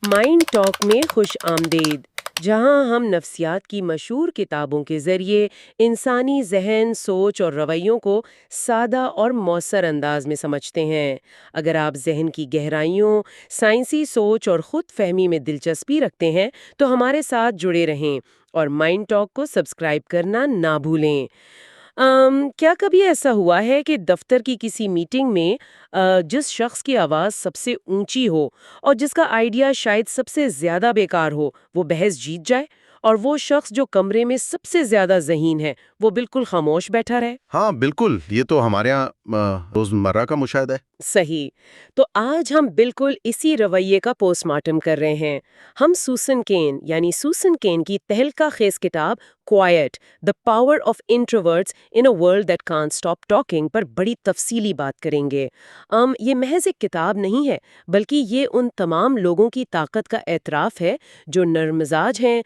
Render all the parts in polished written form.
Mind talk میں خوش آمدید، جہاں ہم نفسیات کی مشہور کتابوں کے ذریعے انسانی ذہن، سوچ اور رویوں کو سادہ اور مؤثر انداز میں سمجھتے ہیں۔ اگر آپ ذہن کی گہرائیوں، سائنسی سوچ اور خود فہمی میں دلچسپی رکھتے ہیں تو ہمارے ساتھ جڑے رہیں اور مائنڈ ٹاک کو سبسکرائب کرنا نہ بھولیں۔ کیا کبھی ایسا ہوا ہے کہ دفتر کی کسی میٹنگ میں جس شخص کی آواز سب سے اونچی ہو اور جس کا آئیڈیا شاید سب سے زیادہ بیکار ہو، وہ بحث جیت جائے، اور وہ شخص جو کمرے میں سب سے زیادہ ذہین ہے وہ بالکل خاموش بیٹھا رہے؟ ہاں بالکل، یہ تو ہمارے ہاں روزمرہ کا مشاہدہ ہے۔ صحیح۔ تو آج ہم بالکل اسی رویے کا پوسٹ مارٹم کر رہے ہیں۔ ہم سوسن کین کی تہلکہ خیز کتاب quiet the power of introverts in a world that can't stop talking پر بڑی تفصیلی بات کریں گے۔ یہ محض ایک کتاب نہیں ہے، بلکہ یہ ان تمام لوگوں کی طاقت کا اعتراف ہے جو نرم مزاج ہیں،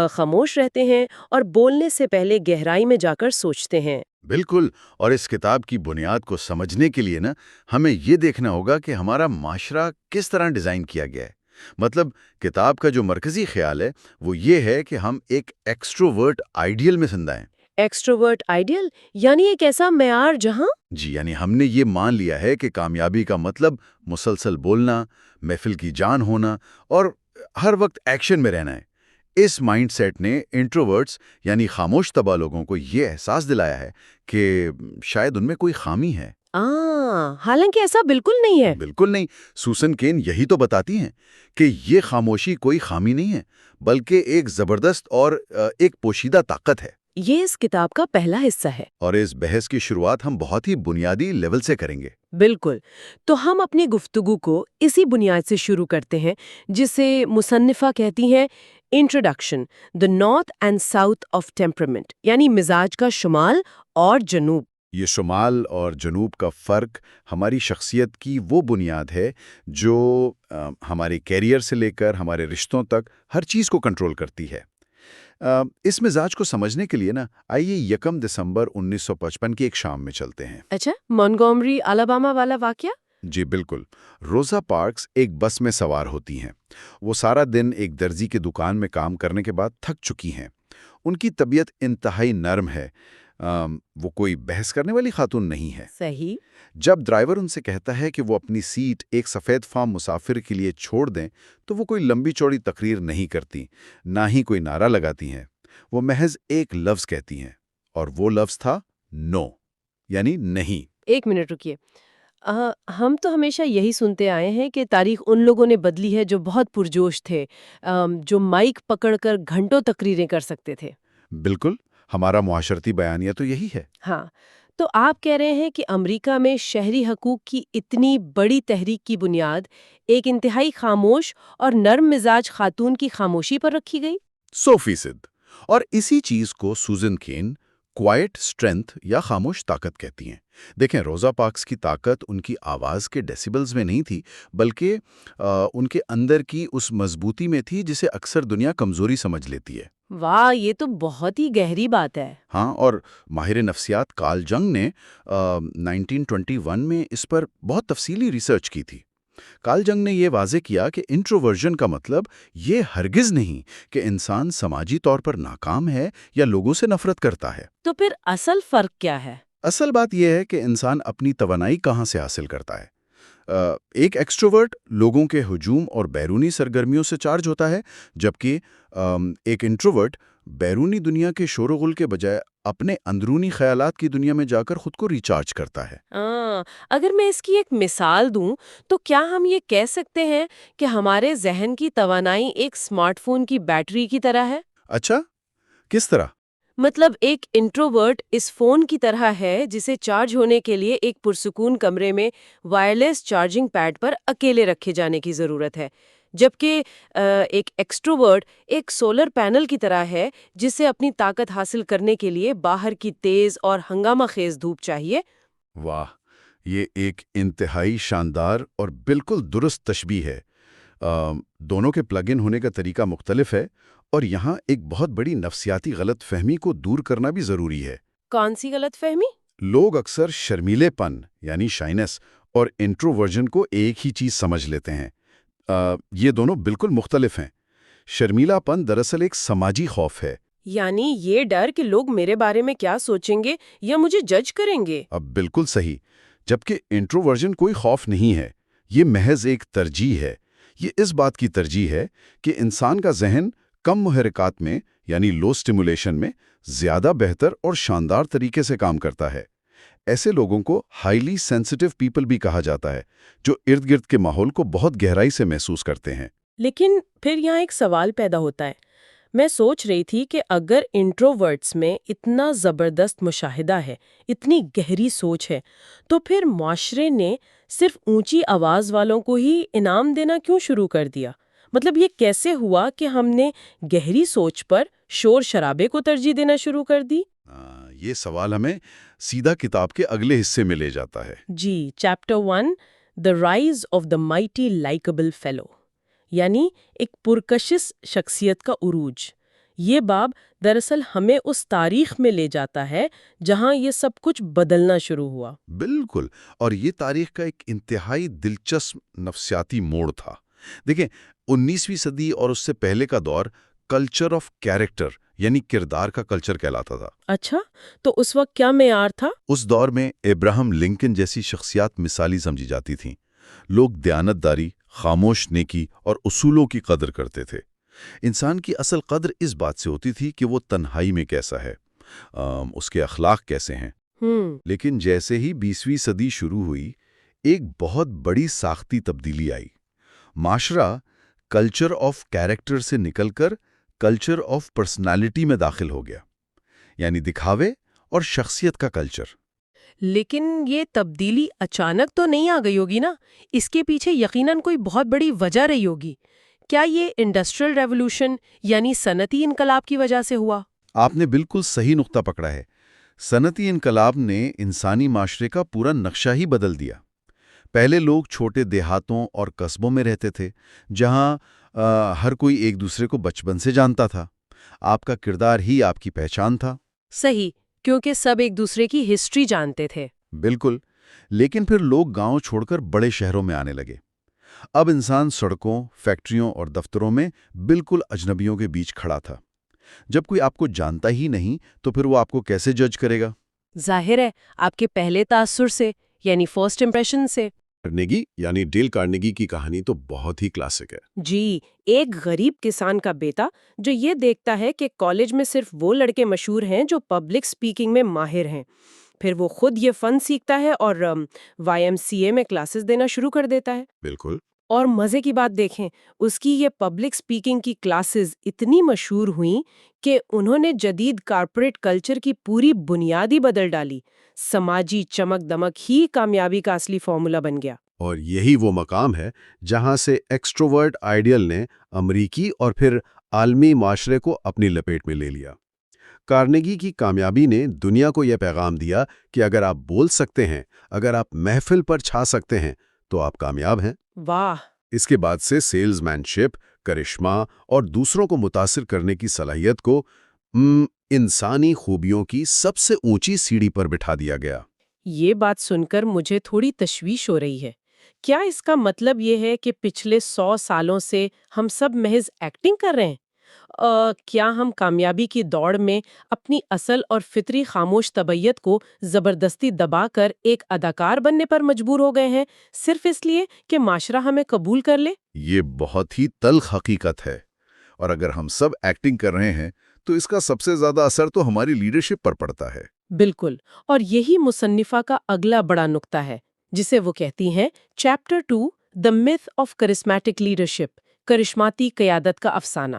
خاموش رہتے ہیں اور بولنے سے پہلے گہرائی میں جا کر سوچتے ہیں۔ بالکل، اور اس کتاب کی بنیاد کو سمجھنے کے لیے ہمیں یہ دیکھنا ہوگا کہ ہمارا معاشرہ کس طرح ڈیزائن کیا گیا ہے۔ مطلب کتاب کا جو مرکزی خیال ہے وہ یہ ہے کہ ہم ایک ایکسٹروورٹ آئیڈیل میں زندہ ہیں۔ ایکسٹروورٹ آئیڈیل یعنی ایک ایسا معیار جہاں جی، یعنی ہم نے یہ مان لیا ہے کہ کامیابی کا مطلب مسلسل بولنا، محفل کی جان ہونا اور ہر وقت ایکشن میں رہنا ہے۔ اس مائنڈ سیٹ نے انٹروورٹس یعنی خاموش طبع لوگوں کو یہ احساس دلایا ہے کہ شاید ان میں کوئی خامی ہے۔ حالانکہ ایسا بالکل نہیں ہے۔ بالکل نہیں، سوسن کین یہی تو بتاتی ہیں کہ یہ خاموشی کوئی خامی نہیں ہے، بلکہ ایک زبردست اور ایک پوشیدہ طاقت ہے۔ یہ اس کتاب کا پہلا حصہ ہے۔ اور اس بحث کی شروعات ہم بہت ہی بنیادی لیول سے کریں گے۔ بالکل، تو ہم اپنی گفتگو کو اسی بنیاد سے شروع کرتے ہیں جسے مصنفہ کہتی ہیں introduction, the north and south of temperament, یعنی مزاج کا شمال اور جنوب۔ یہ شمال اور جنوب کا فرق ہماری شخصیت کی وہ بنیاد ہے جو ہمارے کیریئر سے لے کر ہمارے رشتوں تک ہر چیز کو کنٹرول کرتی ہے۔ اس مزاج کو سمجھنے کے لیے آئیے 1 دسمبر 1955 کی ایک شام میں چلتے ہیں۔ اچھا، مونگومری الاباما والا واقعہ؟ جی بالکل، روزا پارکس ایک بس میں سوار ہوتی ہیں۔ وہ سارا دن ایک درزی کی دکان میں کام کرنے کے بعد تھک چکی ہیں۔ ان کی طبیعت انتہائی نرم ہے، وہ کوئی بحث کرنے والی خاتون نہیں ہے۔ صحیح۔ جب ڈرائیور ان سے کہتا ہے کہ وہ اپنی سیٹ ایک سفید فام مسافر کے لیے چھوڑ دیں تو وہ کوئی لمبی چوڑی تقریر نہیں کرتی، نہ ہی کوئی نعرہ لگاتی ہیں۔ وہ محض ایک لفظ کہتی ہیں، اور وہ لفظ تھا نو، یعنی نہیں۔ ایک منٹ رکیے، ہم تو ہمیشہ یہی سنتے آئے ہیں کہ تاریخ ان لوگوں نے بدلی ہے جو بہت پرجوش تھے، جو مائک پکڑ کر گھنٹوں تقریریں کر سکتے تھے۔ بالکل، ہمارا معاشرتی بیانیہ تو یہی ہے۔ ہاں، تو آپ کہہ رہے ہیں کہ امریکہ میں شہری حقوق کی اتنی بڑی تحریک کی بنیاد ایک انتہائی خاموش اور نرم مزاج خاتون کی خاموشی پر رکھی گئی؟ 100%۔ اور اسی چیز کو سوزن کین کوائٹ اسٹرینتھ یا خاموش طاقت کہتی ہیں۔ دیکھیں، روزا پارکس کی طاقت ان کی آواز کے ڈیسیبلز میں نہیں تھی، بلکہ ان کے اندر کی اس مضبوطی میں تھی جسے اکثر دنیا کمزوری سمجھ لیتی ہے۔ واہ، یہ تو بہت ہی گہری بات ہے۔ ہاں، اور ماہر نفسیات کارل جنگ نے 1921 میں اس پر بہت تفصیلی ریسرچ کی تھی۔ کارل جنگ نے یہ واضح کیا کہ انٹروورژن کا مطلب یہ ہرگز نہیں کہ انسان سماجی طور پر ناکام ہے یا لوگوں سے نفرت کرتا ہے۔ تو پھر اصل فرق کیا ہے؟ اصل بات یہ ہے کہ انسان اپنی توانائی کہاں سے حاصل کرتا ہے۔ ایک ایکسٹروورٹ لوگوں کے ہجوم اور بیرونی سرگرمیوں سے چارج ہوتا ہے، جبکہ ایک انٹروورٹ بیرونی دنیا کے شور و غل کے بجائے اپنے اندرونی خیالات کی دنیا میں جا کر خود کو ریچارج کرتا ہے۔ اگر میں اس کی ایک مثال دوں تو کیا ہم یہ کہہ سکتے ہیں کہ ہمارے ذہن کی توانائی ایک اسمارٹ فون کی بیٹری کی طرح ہے؟ اچھا، کس طرح؟ مطلب ایک انٹروورٹ اس فون کی طرح ہے جسے چارج ہونے کے لیے ایک پرسکون کمرے میں وائرلیس چارجنگ پیڈ پر اکیلے رکھے جانے کی ضرورت ہے، جبکہ ایک ایکسٹروورٹ ایک سولر پینل کی طرح ہے جسے اپنی طاقت حاصل کرنے کے لیے باہر کی تیز اور ہنگامہ خیز دھوپ چاہیے۔ واہ، یہ ایک انتہائی شاندار اور بالکل درست تشبیہ ہے۔ دونوں کے پلگ ان ہونے کا طریقہ مختلف ہے، اور یہاں ایک بہت بڑی نفسیاتی غلط فہمی کو دور کرنا بھی ضروری ہے۔ کون سی غلط فہمی؟ لوگ اکثر شرمیلے پن یعنی شائنس اور انٹروورژن کو ایک ہی چیز سمجھ لیتے ہیں۔ یہ دونوں بالکل مختلف ہیں۔ شرمیلا پن دراصل ایک سماجی خوف ہے۔ یعنی یہ ڈر کہ لوگ میرے بارے میں کیا سوچیں گے یا مجھے جج کریں گے۔ اب بالکل صحیح، جبکہ انٹروورژن کوئی خوف نہیں ہے، یہ محض ایک ترجیح ہے۔ یہ اس بات کی ترجیح ہے کہ انسان کا ذہن کم محرکات میں یعنی لو سٹیمولیشن میں زیادہ بہتر اور شاندار طریقے سے کام کرتا ہے۔ ایسے لوگوں کو ہائیلی سینسٹیو پیپل بھی کہا جاتا ہے، جو ارد گرد کے ماحول کو بہت گہرائی سے محسوس کرتے ہیں۔ لیکن پھر یہاں ایک سوال پیدا ہوتا ہے۔ میں سوچ رہی تھی کہ اگر انٹروورٹس میں اتنا زبردست مشاہدہ ہے، اتنی گہری سوچ ہے، تو پھر معاشرے نے صرف اونچی آواز والوں کو ہی انعام دینا کیوں شروع کر دیا؟ مطلب یہ کیسے ہوا کہ ہم نے گہری سوچ پر شور شرابے کو ترجیح دینا شروع کر دی؟ یہ سوال ہمیں سیدھا کتاب کے اگلے حصے میں لے جاتا ہے۔ جی، chapter 1 the rise of the mighty likeable fellow, یعنی ایک پرکشش شخصیت کا عروج۔ یہ باب دراصل ہمیں اس تاریخ میں لے جاتا ہے جہاں یہ سب کچھ بدلنا شروع ہوا۔ بالکل، اور یہ تاریخ کا ایک انتہائی دلچسپ نفسیاتی موڑ تھا۔ دیکھیں، 19ویں صدی اور اس سے پہلے کا دور کلچر آف کیریکٹر یعنی کردار کا کلچر کہلاتا تھا۔ اچھا، تو اس وقت کیا معیار تھا؟ اس دور میں ابراہم لنکن جیسی شخصیات مثالی سمجھی جاتی تھیں۔ لوگ دیانتداری، خاموش نیکی اور اصولوں کی قدر کرتے تھے۔ انسان کی اصل قدر اس بات سے ہوتی تھی کہ وہ تنہائی میں کیسا ہے، اس کے اخلاق کیسے ہیں۔ لیکن جیسے ہی 20ویں صدی شروع ہوئی، ایک بہت بڑی ساختی تبدیلی آئی۔ معاشرہ کلچر آف کیریکٹر سے نکل کر کلچر آف پرسنالٹی میں داخل ہو گیا، یعنی دکھاوے اور شخصیت کا کلچر۔ لیکن یہ تبدیلی اچانک تو نہیں آ گئی ہوگی نا، اس کے پیچھے یقیناً کوئی بہت بڑی وجہ رہی ہوگی۔ کیا یہ انڈسٹریل ریولوشن یعنی صنعتی انقلاب کی وجہ سے ہوا؟ آپ نے بالکل صحیح نقطہ پکڑا ہے۔ صنعتی انقلاب نے انسانی معاشرے کا پورا نقشہ ہی بدل دیا۔ پہلے لوگ چھوٹے دیہاتوں اور قصبوں میں رہتے تھے، جہاں ہر کوئی ایک دوسرے کو بچپن سے جانتا تھا۔ آپ کا کردار ہی آپ کی پہچان تھا۔ صحیح، کیونکہ سب ایک دوسرے کی ہسٹری جانتے تھے۔ بالکل، لیکن پھر لوگ گاؤں چھوڑ کر بڑے شہروں میں آنے لگے۔ اب انسان سڑکوں، فیکٹریوں اور دفتروں میں بالکل اجنبیوں کے بیچ کھڑا تھا۔ جب کوئی آپ کو جانتا ہی نہیں تو پھر وہ آپ کو کیسے جج کرے گا؟ ظاہر ہے، آپ کے پہلے تاثر سے، یعنی فرسٹ امپریشن سے۔ کارنیگی یعنی ڈیل کارنیگی کی کہانی تو بہت ہی کلاسک ہے۔ جی، ایک غریب کسان کا بیٹا جو یہ دیکھتا ہے کہ کالج میں صرف وہ لڑکے مشہور ہیں جو پبلک سپیکنگ میں ماہر ہیں، پھر وہ خود یہ فن سیکھتا ہے اور YMCA میں کلاسز دینا شروع کر دیتا ہے۔ بالکل۔ اور مزے کی بات دیکھیں، اس کی یہ پبلک سپیکنگ کی کلاسز اتنی مشہور ہوئیں کہ انہوں نے جدید کارپوریٹ کلچر کی پوری بنیاد ہی بدل ڈالی۔ سماجی چمک دمک ہی کامیابی کا اصلی فارمولا بن گیا۔ اور یہی وہ مقام ہے جہاں سے ایکسٹروورٹ آئیڈیل نے امریکی اور پھر عالمی معاشرے کو اپنی لپیٹ میں لے لیا۔ کارنیگی کی کامیابی نے دنیا کو یہ پیغام دیا کہ اگر آپ بول سکتے ہیں، اگر آپ محفل پر چھا سکتے ہیں، تو آپ کامیاب ہیں۔ واہ! اس کے بعد سے سیلز مین شپ، کرشمہ اور دوسروں کو متاثر کرنے کی صلاحیت کو انسانی خوبیوں کی سب سے اونچی سیڑھی پر بٹھا دیا گیا۔ یہ بات سن کر مجھے تھوڑی تشویش ہو رہی ہے۔ کیا اس کا مطلب یہ ہے کہ پچھلے 100 سالوں سے ہم سب محض ایکٹنگ کر رہے ہیں؟ کیا ہم کامیابی کی دوڑ میں اپنی اصل اور فطری خاموش طبیعت کو زبردستی دبا کر ایک اداکار بننے پر مجبور ہو گئے ہیں، صرف اس لیے کہ معاشرہ ہمیں قبول کر لے؟ یہ بہت ہی تلخ حقیقت ہے، اور اگر ہم سب ایکٹنگ کر رہے ہیں تو اس کا سب سے زیادہ اثر تو ہماری لیڈرشپ پر پڑتا ہے۔ بالکل، اور یہی مصنفہ کا اگلا بڑا نقطہ ہے، جسے وہ کہتی ہیں chapter 2 the myth of charismatic leadership, کرشماتی قیادت کا افسانہ۔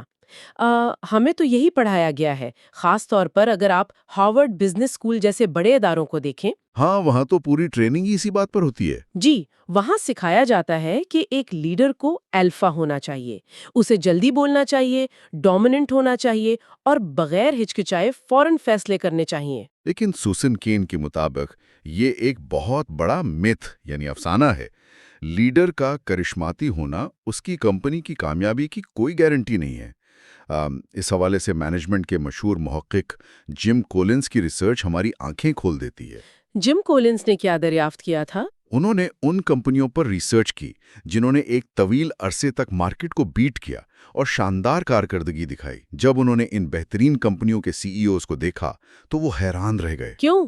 ہمیں تو یہی پڑھایا گیا ہے، خاص طور پر اگر آپ ہارورڈ بزنس اسکول جیسے بڑے اداروں کو دیکھیں۔ ہاں، وہاں تو پوری ٹریننگ ہی اسی بات پر ہوتی ہے۔ جی، وہاں سکھایا جاتا ہے کہ ایک لیڈر کو الفا ہونا چاہیے، اسے جلدی بولنا چاہیے، ڈومیننٹ ہونا چاہیے اور بغیر ہچکچائے فوراً فیصلے کرنے چاہیے۔ لیکن سوسن کین کے مطابق یہ ایک بہت بڑا میتھ یعنی افسانہ ہے۔ لیڈر کا کرشماتی ہونا اس کی کمپنی کی کامیابی کی کوئی گارنٹی نہیں ہے۔ اس حوالے سے مینجمنٹ کے مشہور محقق جم کولنز کی ریسرچ ہماری آنکھیں کھول دیتی ہے۔ جم کولنز نے کیا دریافت کیا تھا؟ انہوں نے ان کمپنیوں پر ریسرچ کی جنہوں نے ایک طویل عرصے تک مارکیٹ کو بیٹ کیا اور شاندار کارکردگی دکھائی۔ جب انہوں نے ان بہترین کمپنیوں کے سی ای اوز کو دیکھا تو وہ حیران رہ گئے۔ کیوں؟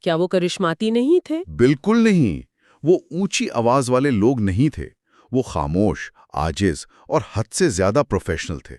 کیا وہ کرشماتی نہیں تھے؟ بالکل نہیں، وہ اونچی آواز والے لوگ نہیں تھے، وہ خاموش، عاجز اور حد سے زیادہ پروفیشنل تھے۔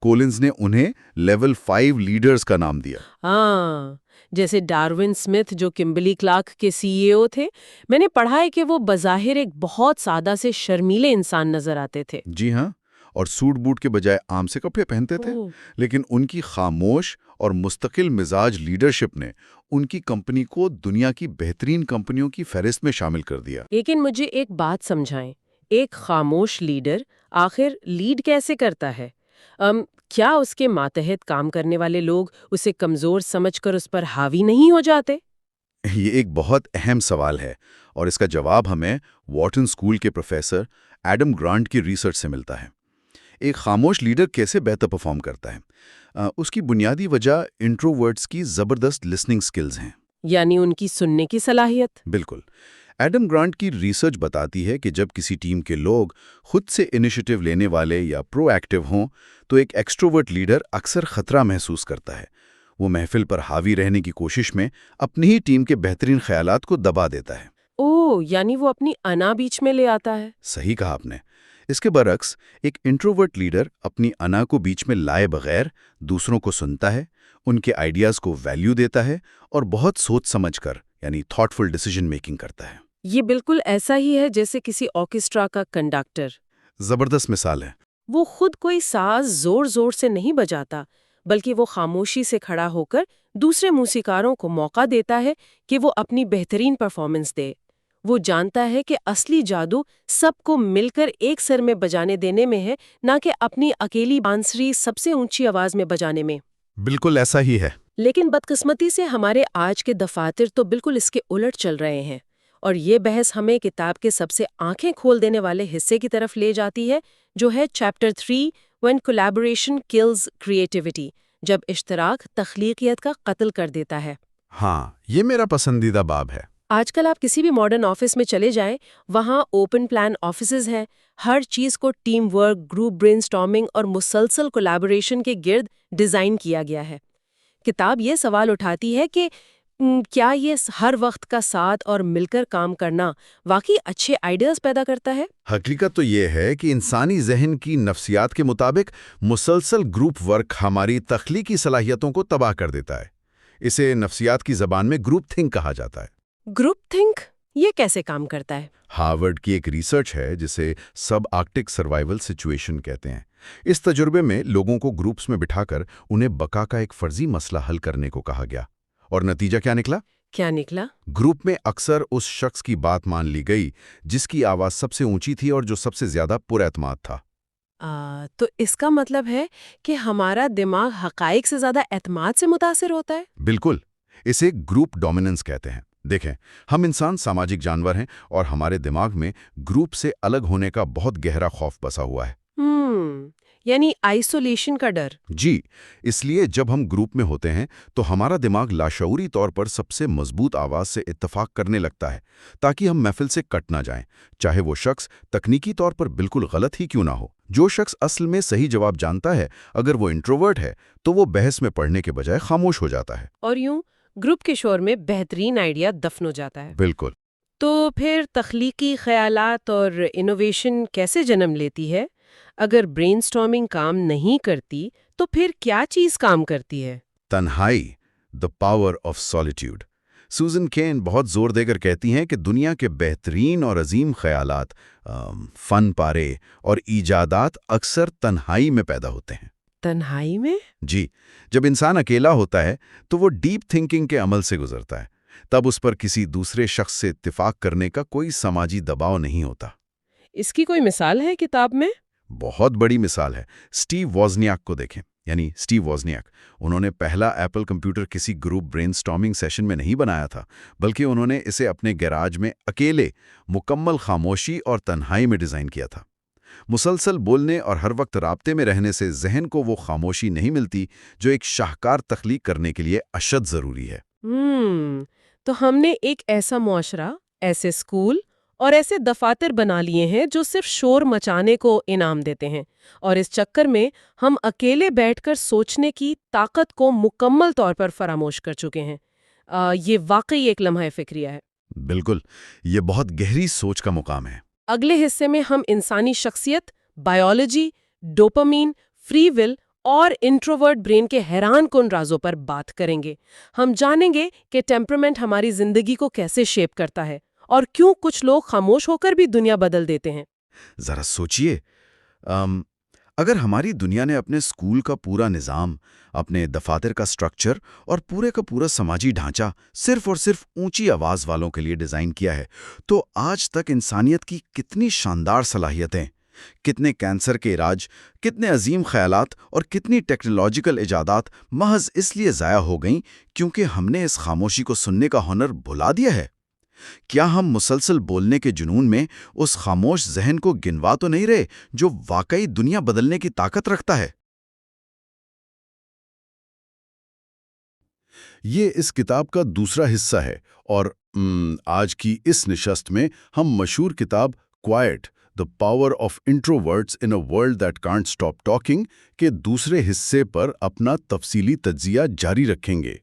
کولنز نے انہیں لیول 5 لیڈرز کا نام دیا۔ ہاں، جیسے ڈارون سمتھ جو کمبرلی کلارک کے سی ای او تھے۔ میں نے پڑھا ہے کہ وہ بظاہر ایک بہت سادہ سے شرمیلے انسان نظر آتے تھے۔ جی ہاں، اور سوٹ بوٹ کے بجائے عام سے کپڑے پہنتے تھے، لیکن ان کی خاموش اور مستقل مزاج لیڈرشپ نے ان کی کمپنی کو دنیا کی بہترین کمپنیوں کی فہرست میں شامل کر دیا۔ لیکن مجھے ایک بات سمجھائیں، ایک خاموش لیڈر آخر لیڈ کیسے کرتا ہے؟ کیا اس کے ماتحت کام کرنے والے لوگ اسے کمزور سمجھ کر اس پر حاوی نہیں ہو جاتے؟ یہ ایک بہت اہم سوال ہے، اور اس کا جواب ہمیں واٹن اسکول کے پروفیسر ایڈم گرانٹ کی ریسرچ سے ملتا ہے۔ ایک خاموش لیڈر کیسے بہتر پرفارم کرتا ہے؟ اس کی بنیادی وجہ انٹروورٹس کی زبردست لسننگ سکلز ہیں۔ یعنی ان کی سننے کی صلاحیت؟ بالکل۔ ایڈم گرانٹ کی ریسرچ بتاتی ہے کہ جب کسی ٹیم کے لوگ خود سے انیشیٹو لینے والے یا پرو ایکٹیو ہوں تو ایک ایکسٹروورٹ لیڈر اکثر خطرہ محسوس کرتا ہے۔ وہ محفل پر حاوی رہنے کی کوشش میں اپنی ہی ٹیم کے بہترین خیالات کو دبا دیتا ہے۔ یعنی وہ اپنی انا بیچ میں لے آتا ہے۔ صحیح کہا آپ نے۔ اس کے برعکس ایک انٹروورٹ لیڈر اپنی انا کو بیچ میں لائے بغیر دوسروں کو سنتا ہے، ان کے آئیڈیاز کو ویلیو دیتا ہے اور بہت سوچ سمجھ کر یعنی تھاٹفل ڈیسیژن میکنگ کرتا ہے۔ یہ بالکل ایسا ہی ہے جیسے کسی آرکیسٹرا کا کنڈکٹر۔ زبردست مثال ہے۔ وہ خود کوئی ساز زور زور سے نہیں بجاتا، بلکہ وہ خاموشی سے کھڑا ہو کر دوسرے موسیقاروں کو موقع دیتا ہے کہ وہ اپنی بہترین پرفارمنس دے۔ وہ جانتا ہے کہ اصلی جادو سب کو مل کر ایک سر میں بجانے دینے میں ہے، نہ کہ اپنی اکیلی بانسری سب سے اونچی آواز میں بجانے میں۔ بالکل ایسا ہی ہے۔ لیکن بدقسمتی سے ہمارے آج کے دفاتر تو بالکل اس کے الٹ چل رہے ہیں، اور یہ بحث ہمیں کتاب کے سب سے آنکھیں کھول دینے والے حصے کی طرف لے جاتی ہے، جو ہے chapter 3 When Collaboration Kills Creativity، جب اشتراک تخلیقیت کا قتل کر دیتا ہے۔ ہاں، یہ میرا پسندیدہ باب ہے۔ آج کل آپ کسی بھی ماڈرن آفس میں چلے جائیں، وہاں اوپن پلان آفیسز ہیں۔ ہر چیز کو team work, group brain storming اور مسلسل کولیبوریشن کے گرد ڈیزائن کیا گیا ہے۔ کتاب یہ سوال اٹھاتی ہے کہ کیا یہ ہر وقت کا ساتھ اور مل کر کام کرنا واقعی اچھے آئیڈیاز پیدا کرتا ہے؟ حقیقت تو یہ ہے کہ انسانی ذہن کی نفسیات کے مطابق مسلسل گروپ ورک ہماری تخلیقی صلاحیتوں کو تباہ کر دیتا ہے۔ اسے نفسیات کی زبان میں گروپ تھنک کہا جاتا ہے۔ گروپ تھنک یہ کیسے کام کرتا ہے؟ ہارورڈ کی ایک ریسرچ ہے جسے سب آرکٹک سروائیول سچویشن کہتے ہیں۔ اس تجربے میں لوگوں کو گروپس میں بٹھا کر انہیں بقا کا ایک فرضی مسئلہ حل کرنے کو کہا گیا، اور نتیجہ کیا نکلا؟ کیا نکلا؟ گروپ میں اکثر اس شخص کی بات مان لی گئی جس کی آواز سب سے اونچی تھی اور جو سب سے زیادہ پر اعتماد تھا۔ تو اس کا مطلب ہے کہ ہمارا دماغ حقائق سے زیادہ اعتماد سے متاثر ہوتا ہے؟ بالکل، اسے گروپ ڈومیننس کہتے ہیں۔ دیکھیں، ہم انسان سماجک جانور ہیں اور ہمارے دماغ میں گروپ سے الگ ہونے کا بہت گہرا خوف بسا ہوا ہے۔ یعنی آئسولیشن کا ڈر۔ جی، اس لیے جب ہم گروپ میں ہوتے ہیں تو ہمارا دماغ لاشعوری طور پر سب سے مضبوط آواز سے اتفاق کرنے لگتا ہے تاکہ ہم محفل سے کٹ نہ جائیں، چاہے وہ شخص تکنیکی طور پر بالکل غلط ہی کیوں نہ ہو۔ جو شخص اصل میں صحیح جواب جانتا ہے، اگر وہ انٹروورٹ ہے تو وہ بحث میں پڑھنے کے بجائے خاموش ہو جاتا ہے، اور یوں گروپ کے شور میں بہترین آئیڈیا دفن ہو جاتا ہے۔ بالکل۔ تو پھر تخلیقی خیالات اور انوویشن کیسے جنم لیتی ہے؟ اگر برین سٹارمنگ کام نہیں کرتی تو پھر کیا چیز کام کرتی ہے؟ تنہائی، the power of solitude۔ Susan Cain بہت زور دے کر کہتی ہیں کہ دنیا کے بہترین اور عظیم خیالات، فن پارے اور ایجادات اکثر تنہائی میں پیدا ہوتے ہیں۔ تنہائی میں؟ جی، جب انسان اکیلا ہوتا ہے تو وہ ڈیپ تھنکنگ کے عمل سے گزرتا ہے، تب اس پر کسی دوسرے شخص سے اتفاق کرنے کا کوئی سماجی دباؤ نہیں ہوتا۔ اس کی کوئی مثال ہے کتاب میں؟ بہت بڑی مثال ہے۔ اسٹیو وازنیاک کو دیکھیں، یعنی اسٹیو وازنیاک۔ انہوں نے پہلا ایپل کمپیوٹر کسی گروپ برین سٹارمنگ سیشن میں نہیں بنایا تھا، بلکہ انہوں نے اسے اپنے گیراج میں اکیلے، مکمل خاموشی اور تنہائی میں ڈیزائن کیا تھا۔ مسلسل بولنے اور ہر وقت رابطے میں رہنے سے ذہن کو وہ خاموشی نہیں ملتی جو ایک شاہکار تخلیق کرنے کے لیے اشد ضروری ہے۔ تو ہم نے ایک ایسا معاشرہ، ایسے اسکول اور ایسے دفاتر بنا لیے ہیں جو صرف شور مچانے کو انعام دیتے ہیں، اور اس چکر میں ہم اکیلے بیٹھ کر سوچنے کی طاقت کو مکمل طور پر فراموش کر چکے ہیں۔ یہ واقعی ایک لمحہ فکریہ ہے۔ بالکل، یہ بہت گہری سوچ کا مقام ہے۔ اگلے حصے میں ہم انسانی شخصیت، بائیولوجی، ڈوپامین، فری ول اور انٹروورٹ برین کے حیران کن رازوں پر بات کریں گے۔ ہم جانیں گے کہ ٹیمپرامنٹ ہماری زندگی کو کیسے شیپ کرتا ہے اور کیوں کچھ لوگ خاموش ہو کر بھی دنیا بدل دیتے ہیں۔ ذرا سوچئے، اگر ہماری دنیا نے اپنے اسکول کا پورا نظام، اپنے دفاتر کا سٹرکچر اور پورے کا پورا سماجی ڈھانچہ صرف اور صرف اونچی آواز والوں کے لیے ڈیزائن کیا ہے، تو آج تک انسانیت کی کتنی شاندار صلاحیتیں، کتنے کینسر کے علاج، کتنے عظیم خیالات اور کتنی ٹیکنالوجیکل ایجادات محض اس لیے ضائع ہو گئیں کیونکہ ہم نے اس خاموشی کو سننے کا ہنر بھلا دیا ہے۔ کیا ہم مسلسل بولنے کے جنون میں اس خاموش ذہن کو گنوا تو نہیں رہے جو واقعی دنیا بدلنے کی طاقت رکھتا ہے؟ یہ اس کتاب کا دوسرا حصہ ہے، اور آج کی اس نشست میں ہم مشہور کتاب quite the power of introverts in a world that can't stop talking کے دوسرے حصے پر اپنا تفصیلی تجزیہ جاری رکھیں گے۔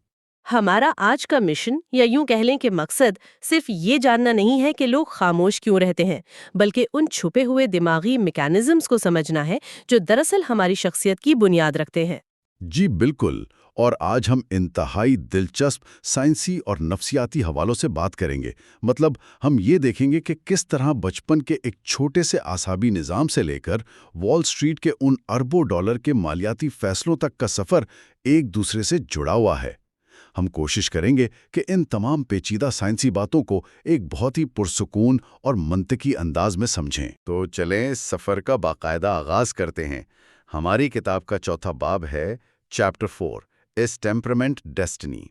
ہمارا آج کا مشن، یا یوں کہہ لیں کہ مقصد، صرف یہ جاننا نہیں ہے کہ لوگ خاموش کیوں رہتے ہیں، بلکہ ان چھپے ہوئے دماغی میکانزمز کو سمجھنا ہے جو دراصل ہماری شخصیت کی بنیاد رکھتے ہیں۔ جی بالکل، اور آج ہم انتہائی دلچسپ سائنسی اور نفسیاتی حوالوں سے بات کریں گے۔ مطلب ہم یہ دیکھیں گے کہ کس طرح بچپن کے ایک چھوٹے سے اعصابی نظام سے لے کر وال سٹریٹ کے ان اربوں ڈالر کے مالیاتی فیصلوں تک کا سفر ایک دوسرے سے جڑا ہوا ہے۔ ہم کوشش کریں گے کہ ان تمام پیچیدہ سائنسی باتوں کو ایک بہت ہی پرسکون اور منطقی انداز میں سمجھیں۔ تو چلیں اس سفر کا باقاعدہ آغاز کرتے ہیں۔ ہماری کتاب کا چوتھا باب ہے چیپٹر 4، اس ٹیمپرامنٹ ڈیسٹنی،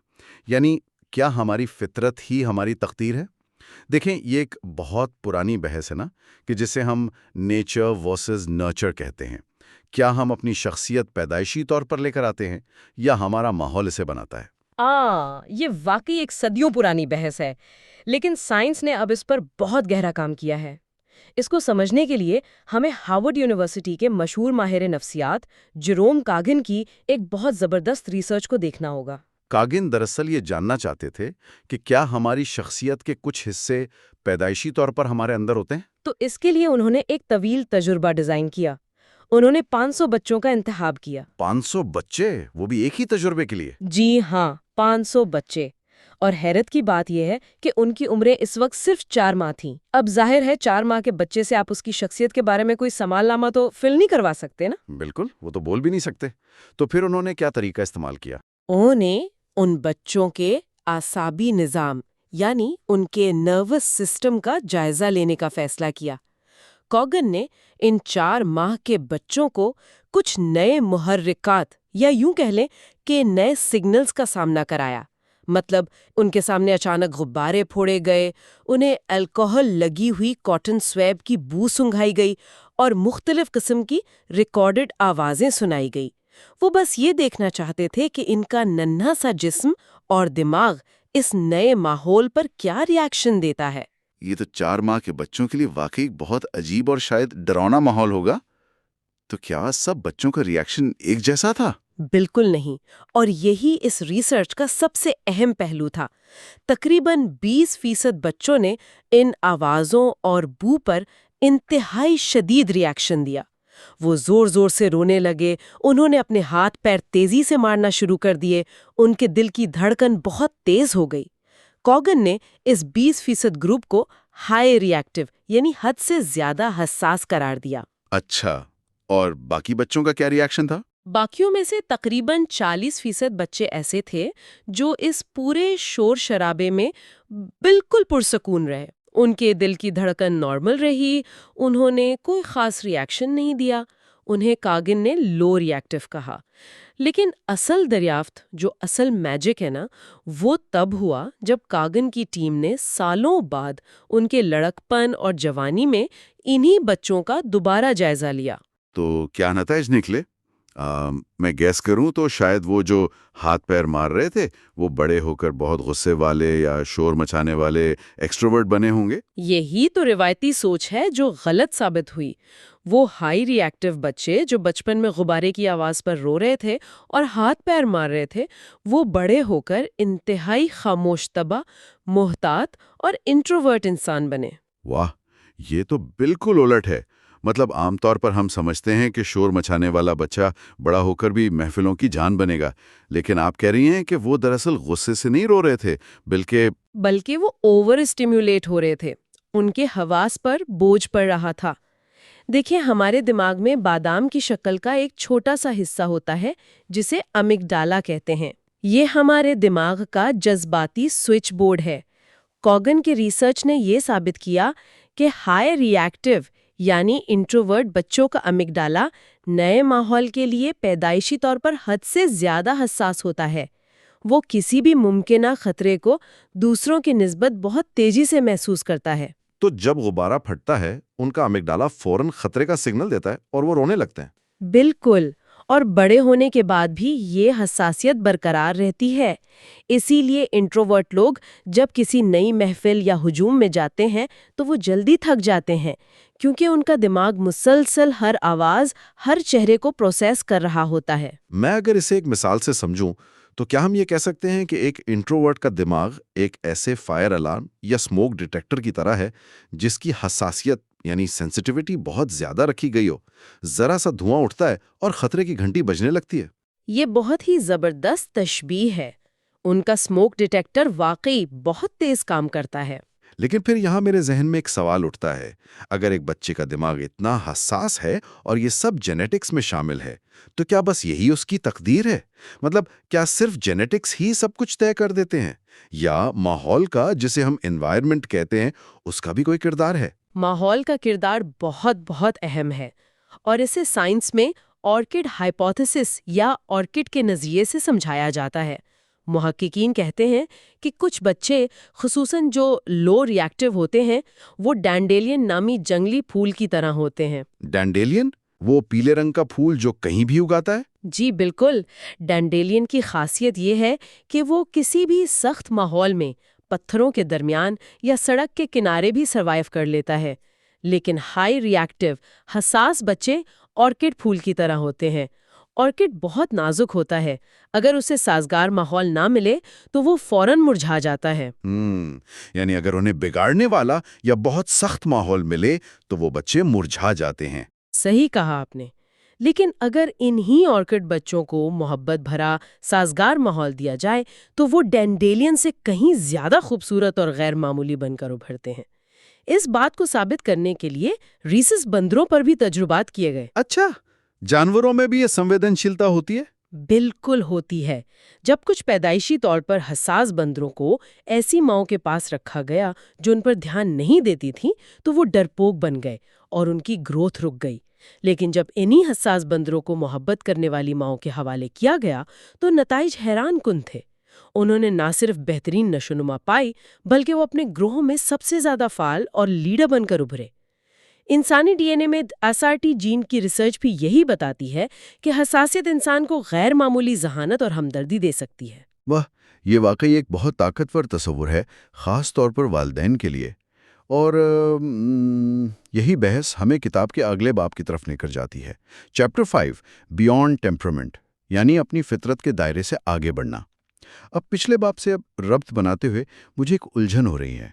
یعنی کیا ہماری فطرت ہی ہماری تقدیر ہے؟ دیکھیں، یہ ایک بہت پرانی بحث ہے نا، کہ جسے ہم نیچر ورسز نرچر کہتے ہیں۔ کیا ہم اپنی شخصیت پیدائشی طور پر لے کر آتے ہیں یا ہمارا ماحول اسے بناتا ہے؟ یہ واقعی ایک صدیوں پرانی بحث ہے، لیکن سائنس نے اب اس پر بہت گہرا کام کیا ہے۔ اس کو سمجھنے کے لیے ہمیں ہارورڈ یونیورسٹی کے مشہور ماہر نفسیات جیروم کاگن کی ایک بہت زبردست ریسرچ کو دیکھنا ہوگا۔ کاگن دراصل یہ جاننا چاہتے تھے کہ کیا ہماری شخصیت کے کچھ حصے پیدائشی طور پر ہمارے اندر ہوتے ہیں؟ تو اس کے لیے انہوں نے ایک طویل تجربہ ڈیزائن کیا۔ انہوں نے 500 بچوں کا انتخاب کیا۔ 500 بچے، وہ بھی ایک ہی تجربے کے لیے؟ جی ہاں، 500 بچے، اور حیرت کی بات یہ ہے کہ ان کی عمریں اس وقت صرف 4 ماہ تھیں۔ اب ظاہر ہے 4 ماہ کے بچے سے آپ اس کی شخصیت کے بارے میں کوئی سوال نامہ تو فل نہیں کروا سکتے نا؟ بالکل، وہ تو بول بھی نہیں سکتے۔ تو پھر انہوں نے کیا طریقہ استعمال کیا؟ انہوں نے ان بچوں کے اعصابی نظام، یعنی ان کے نروس سسٹم کا جائزہ لینے کا فیصلہ کیا۔ کوگن نے ان 4 ماہ کے بچوں کو کچھ نئے محرکات، یا یوں کہہ لیں کہ نئے سگنلز کا سامنا کرایا۔ مطلب ان کے سامنے اچانک غبارے پھوڑے گئے، انہیں الکوہل لگی ہوئی کاٹن سویب کی بو سنگھائی گئی اور مختلف قسم کی ریکارڈڈ آوازیں سنائی گئی۔ وہ بس یہ دیکھنا چاہتے تھے کہ ان کا ننھا سا جسم اور دماغ اس نئے ماحول پر کیا ری ایکشن دیتا ہے۔ یہ تو 4 ماہ کے بچوں کے لیے واقعی بہت عجیب اور شاید ڈراؤنا ماحول ہوگا۔ تو کیا سب بچوں کا ری ایکشن ایک جیسا تھا؟ بالکل نہیں، اور یہی اس ریسرچ کا سب سے اہم پہلو تھا۔ تقریباً 20% بچوں نے ان آوازوں اور بو پر انتہائی شدید ری ایکشن دیا۔ وہ زور زور سے رونے لگے، انہوں نے اپنے ہاتھ پیر تیزی سے مارنا شروع کر دیے، ان کے دل کی دھڑکن بہت تیز ہو گئی۔ کوگن نے اس 20% گروپ کو ہائی ری ایکٹیو، یعنی حد سے زیادہ حساس قرار دیا۔ اچھا، اور باقی بچوں کا کیا ری ایکشن تھا؟ باقیوں میں سے تقریباً 40% بچے ایسے تھے جو اس پورے شور شرابے میں بالکل پرسکون رہے۔ ان کے دل کی دھڑکن نارمل رہی، انہوں نے کوئی خاص ری ایکشن نہیں دیا۔ انہیں کاگن نے لو ری ایکٹیو کہا۔ لیکن اصل دریافت، جو اصل میجک ہے نا، وہ تب ہوا جب کاگن کی ٹیم نے سالوں بعد ان کے لڑکپن اور جوانی میں انہی بچوں کا دوبارہ جائزہ لیا۔ تو کیا نتائج نکلے؟ میں گیس کروں تو شاید وہ جو ہاتھ پیر مار رہے تھے وہ بڑے ہو کر بہت غصے والے یا شور مچانے والے ایکسٹروورٹ بنے ہوں گے۔ یہی تو روایتی سوچ ہے جو غلط ثابت ہوئی۔ وہ ہائی ری ایکٹیو بچے جو بچپن میں غبارے کی آواز پر رو رہے تھے اور ہاتھ پیر مار رہے تھے، وہ بڑے ہو کر انتہائی خاموش طبع، محتاط اور انٹروورٹ انسان بنے۔ واہ، یہ تو بالکل الٹ ہے۔ مطلب عام طور پر ہم سمجھتے ہیں کہ شور مچانے والا بچہ بڑا ہو کر بھی محفلوں کی جان بنے گا، لیکن آپ کہہ رہی ہیں کہ وہ دراصل غصے سے نہیں رو رہے تھے، بلکہ وہ اوور اسٹیمیولیٹ ہو رہے تھے، ان کے حواس پر بوجھ پڑ رہا تھا۔ دیکھیں، ہمارے دماغ میں بادام کی شکل کا ایک چھوٹا سا حصہ ہوتا ہے جسے امیگڈالا کہتے ہیں۔ یہ ہمارے دماغ کا جذباتی سوئچ بورڈ ہے۔ کوگن کے ریسرچ نے یہ ثابت کیا کہ ہائی ری ایکٹیو یعنی انٹروورٹ بچوں کا امیگڈالا نئے ماحول کے لیے پیدائشی طور پر حد سے زیادہ حساس ہوتا ہے۔ وہ کسی بھی ممکنہ خطرے کو دوسروں کی نسبت بہت تیزی سے محسوس کرتا ہے۔ تو جب غبارہ پھٹتا ہے ان کا امیگڈالا فوراً خطرے کا سگنل دیتا ہے اور وہ رونے لگتے ہیں۔ بالکل، اور بڑے ہونے کے بعد بھی یہ حساسیت برقرار رہتی ہے۔ اسی لیے انٹروورٹ لوگ جب کسی نئی محفل یا ہجوم میں جاتے ہیں تو وہ جلدی تھک جاتے ہیں، کیونکہ ان کا دماغ مسلسل ہر آواز، ہر چہرے کو پروسیس کر رہا ہوتا ہے۔ میں اگر اسے ایک مثال سے سمجھوں تو کیا ہم یہ کہہ سکتے ہیں کہ ایک انٹروورٹ کا دماغ ایک ایسے فائر الارم یا سموک ڈیٹیکٹر کی طرح ہے جس کی حساسیت یعنی سینسٹیوٹی بہت زیادہ رکھی گئی ہو، ذرا سا دھواں اٹھتا ہے اور خطرے کی گھنٹی بجنے لگتی ہے۔ یہ بہت ہی زبردست تشبیہ ہے۔ ان کا سموک ڈیٹیکٹر واقعی بہت تیز کام کرتا ہے۔ لیکن پھر یہاں میرے ذہن میں ایک سوال اٹھتا ہے، اگر ایک بچے کا دماغ اتنا حساس ہے اور یہ سب جینیٹکس میں شامل ہے تو کیا بس یہی اس کی تقدیر ہے؟ مطلب کیا صرف جینیٹکس ہی سب کچھ طے کر دیتے ہیں، یا ماحول کا، جسے ہم انوائرمنٹ کہتے ہیں، اس کا بھی کوئی کردار ہے؟ ماحول کا کردار بہت بہت اہم ہے، اور اسے سائنس میں آرکڈ ہائپوتھیسس یا آرکڈ کے نظریے سے سمجھایا جاتا ہے۔ محققین کہتے ہیں کہ کچھ بچے، خصوصاً جو لو ری ایکٹیو ہوتے ہیں، وہ ڈینڈیلین نامی جنگلی پھول کی طرح ہوتے ہیں۔ ڈینڈیلین، وہ پیلے رنگ کا پھول جو کہیں بھی اگاتا ہے؟ جی بالکل، ڈینڈیلین کی خاصیت یہ ہے کہ وہ کسی بھی سخت ماحول میں پتھروں کے درمیان یا سڑک کے کنارے بھی سروائیو کر لیتا ہے۔ لیکن ہائی ری ایکٹیو حساس بچے آرکڈ پھول کی طرح ہوتے ہیں۔ آرکڈ بہت نازک ہوتا ہے، اگر اسے سازگار ماحول نہ ملے تو وہ فوراً مرجھا جاتا ہے۔ یعنی اگر انہیں بگاڑنے والا یا بہت سخت ماحول ملے تو وہ بچے مرجھا جاتے ہیں۔ صحیح کہا آپ نے۔ لیکن اگر انہی آرکڈ بچوں کو محبت بھرا سازگار ماحول دیا جائے تو وہ ڈینڈیلین سے کہیں زیادہ خوبصورت اور غیر معمولی بن کر ابھرتے ہیں۔ اس بات کو ثابت کرنے کے لیے ریسس بندروں پر بھی تجربات کیے گئے۔ اچھا، جانوروں میں بھی یہ سنویدنشیلتا ہوتی ہے؟ بالکل ہوتی ہے۔ جب کچھ پیدائشی طور پر حساس بندروں کو ایسی ماؤں کے پاس رکھا گیا جو ان پر دھیان نہیں دیتی تھیں تو وہ ڈرپوک بن گئے اور ان کی گروتھ رک گئی۔ لیکن جب انہی حساس بندروں کو محبت کرنے والی ماؤں کے حوالے کیا گیا تو نتائج حیران کن تھے۔ انہوں نے نہ صرف بہترین نشوونما پائی بلکہ وہ اپنے گروہ میں سب سے زیادہ فعال اور لیڈر بن کر ابھرے۔ انسانی ڈی این اے میں SRT جین کی ریسرچ بھی یہی بتاتی ہے کہ حساسیت انسان کو غیر معمولی ذہانت اور ہمدردی دے سکتی ہے۔ واہ، یہ واقعی ایک بہت طاقتور تصور ہے، خاص طور پر والدین کے لیے۔ اور یہی بحث ہمیں کتاب کے اگلے باب کی طرف لے کر جاتی ہے۔ چیپٹر 5 بیونڈ ٹیمپرمنٹ، یعنی اپنی فطرت کے دائرے سے آگے بڑھنا۔ اب پچھلے باب سے ربط بناتے ہوئے مجھے ایک الجھن ہو رہی ہے۔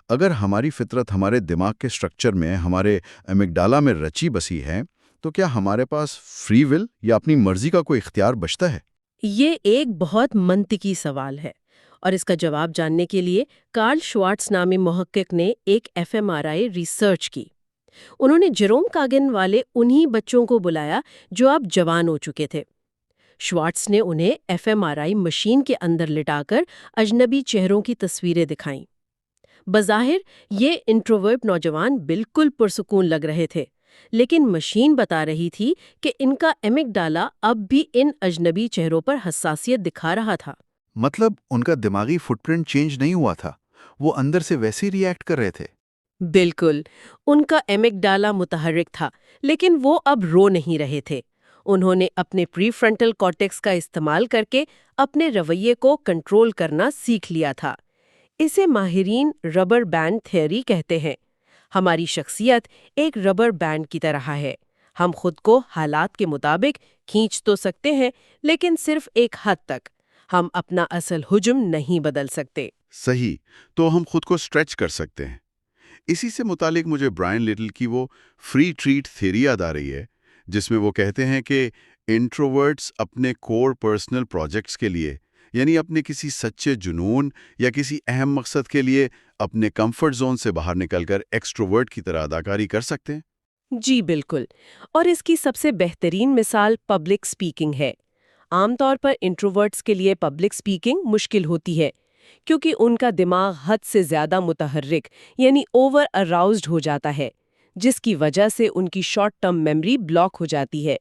اگر ہماری فطرت ہمارے دماغ کے سٹرکچر میں، ہمارے امیگڈالا میں رچی بسی ہے، تو کیا ہمارے پاس فری ول یا اپنی مرضی کا کوئی اختیار بچتا ہے؟ یہ ایک بہت منطقی سوال ہے، اور اس کا جواب جاننے کے لیے کارل شوارٹز نامی محقق نے ایک fMRI ریسرچ کی۔ انہوں نے جیروم کاگن والے انہی بچوں کو بلایا جو اب جوان ہو چکے تھے۔ شوارٹز نے انہیں fMRI مشین کے اندر لٹا کر اجنبی چہروں کی تصویریں دکھائیں۔ بظاہر یہ انٹروورٹ نوجوان بالکل پرسکون لگ رہے تھے، لیکن مشین بتا رہی تھی کہ ان کا امیگڈالا اب بھی ان اجنبی چہروں پر حساسیت دکھا رہا تھا۔ مطلب ان کا دماغی فٹ پرنٹ چینج نہیں ہوا تھا، وہ اندر سے ویسے ری ایکٹ کر رہے تھے۔ بالکل، ان کا امیگڈالا متحرک تھا، لیکن وہ اب رو نہیں رہے تھے۔ انہوں نے اپنے پری فرنٹل کارٹیکس کا استعمال کر کے اپنے رویے کو کنٹرول کرنا سیکھ لیا تھا۔ اسے ماہرین ربر بینڈ تھیوری کہتے ہیں۔ ہماری شخصیت ایک ربر بینڈ کی طرح ہے۔ ہم خود کو حالات کے مطابق کھینچ تو سکتے ہیں، لیکن صرف ایک حد تک۔ ہم اپنا اصل حجم نہیں بدل سکتے۔ صحیح، تو ہم خود کو اسٹریچ کر سکتے ہیں۔ اسی سے متعلق مجھے برائن لٹل کی وہ فری ٹریٹ تھیوری یاد آ رہی ہے، جس میں وہ کہتے ہیں کہ انٹروورٹس اپنے کور پرسنل پروجیکٹس کے لیے، یعنی اپنے کسی سچے جنون یا کسی اہم مقصد کے لیے، اپنے کمفرٹ زون سے باہر نکل کر ایکسٹروورٹ کی طرح اداکاری کر سکتے ہیں۔ جی بالکل، اور اس کی سب سے بہترین مثال پبلک سپیکنگ ہے۔ عام طور پر انٹروورٹس کے لیے پبلک سپیکنگ مشکل ہوتی ہے، کیونکہ ان کا دماغ حد سے زیادہ متحرک یعنی اوور اراؤزڈ ہو جاتا ہے، جس کی وجہ سے ان کی شارٹ ٹرم میموری بلاک ہو جاتی ہے۔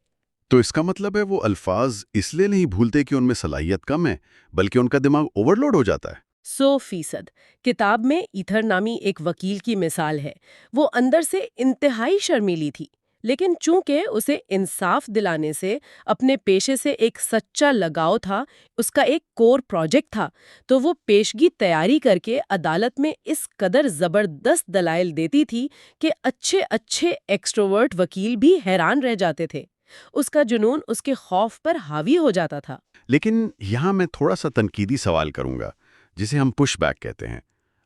تو اس کا مطلب ہے وہ الفاظ اس لیے نہیں بھولتے کہ ان میں صلاحیت کم ہے، بلکہ ان کا دماغ اوور لوڈ ہو جاتا ہے۔ 100%۔ کتاب میں ایتھر نامی ایک وکیل کی مثال ہے۔ وہ اندر سے انتہائی شرمیلی تھی، لیکن چونکہ اسے انصاف دلانے سے اپنے پیشے سے ایک سچا لگاؤ تھا، اس کا ایک کور پروجیکٹ تھا، تو وہ پیشگی تیاری کر کے عدالت میں اس قدر زبردست دلائل دیتی تھی کہ اچھے ایکسٹروورٹ وکیل بھی حیران رہ جاتے تھے۔ اس کا جنون اس کے خوف پر حاوی ہو جاتا تھا۔ لیکن یہاں میں تھوڑا سا تنقیدی سوال کروں گا، جسے ہم پش بیک کہتے ہیں۔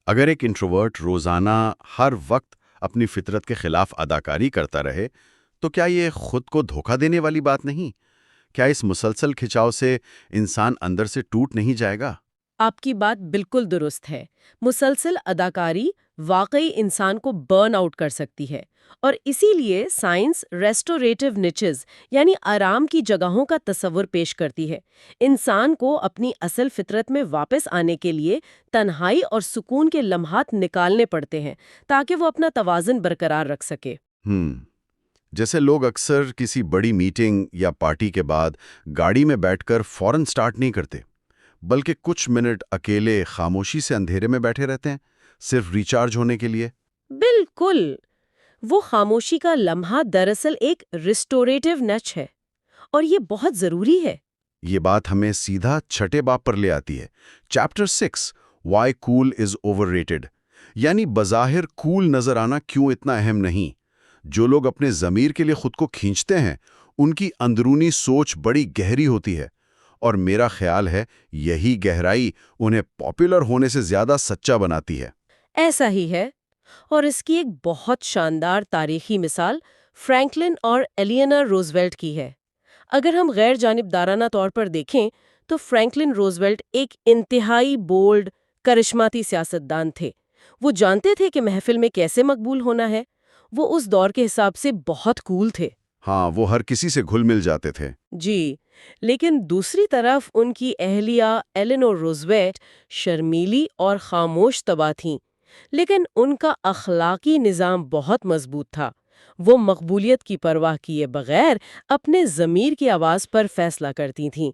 اگر ایک انٹروورٹ روزانہ ہر وقت اپنی فطرت کے خلاف اداکاری کرتا رہے، تو کیا یہ خود کو دھوکہ دینے والی بات نہیں؟ کیا اس مسلسل کھچاؤ سے انسان اندر سے ٹوٹ نہیں جائے گا؟ آپ کی بات بالکل درست ہے۔ مسلسل اداکاری واقعی انسان کو برن آؤٹ کر سکتی ہے، اور اسی لیے سائنس ریسٹوریٹو نچز یعنی آرام کی جگہوں کا تصور پیش کرتی ہے۔ انسان کو اپنی اصل فطرت میں واپس آنے کے لیے تنہائی اور سکون کے لمحات نکالنے پڑتے ہیں تاکہ وہ اپنا توازن برقرار رکھ سکے۔ جیسے لوگ اکثر کسی بڑی میٹنگ یا پارٹی کے بعد گاڑی میں بیٹھ کر فوراً سٹارٹ نہیں کرتے، بلکہ کچھ منٹ اکیلے خاموشی سے اندھیرے میں بیٹھے رہتے ہیں، صرف ریچارج ہونے کے لیے۔ بالکل، وہ خاموشی کا لمحہ دراصل ایک ریسٹوریٹو نچ ہے، اور یہ بہت ضروری ہے۔ یہ بات ہمیں سیدھا چھٹے باب پر لے آتی ہے، چیپٹر 6 وائی کول از اوور ریٹڈ، یعنی بظاہر کول نظر آنا کیوں اتنا اہم نہیں۔ جو لوگ اپنے ضمیر کے لیے خود کو کھینچتے ہیں، ان کی اندرونی سوچ بڑی گہری ہوتی ہے، اور میرا خیال ہے یہی گہرائی انہیں پاپولر ہونے سے زیادہ سچا بناتی ہے۔ ایسا ہی ہے، اور اس کی ایک بہت شاندار تاریخی مثال فرینکلن اور ایلینور روزویلٹ کی ہے۔ اگر ہم غیر جانبدارانہ طور پر دیکھیں تو فرینکلن روزویلٹ ایک انتہائی بولڈ، کرشماتی سیاستدان تھے۔ وہ جانتے تھے کہ محفل میں کیسے مقبول ہونا ہے۔ وہ اس دور کے حساب سے بہت کول تھے۔ ہاں، وہ ہر کسی سے گھل مل جاتے تھے۔ جی، لیکن دوسری طرف ان کی اہلیہ ایلینور روزویلٹ شرمیلی اور خاموش طبع تھیں، لیکن ان کا اخلاقی نظام بہت مضبوط تھا۔ وہ مقبولیت کی پرواہ کیے بغیر اپنے ضمیر کی آواز پر فیصلہ کرتی تھیں۔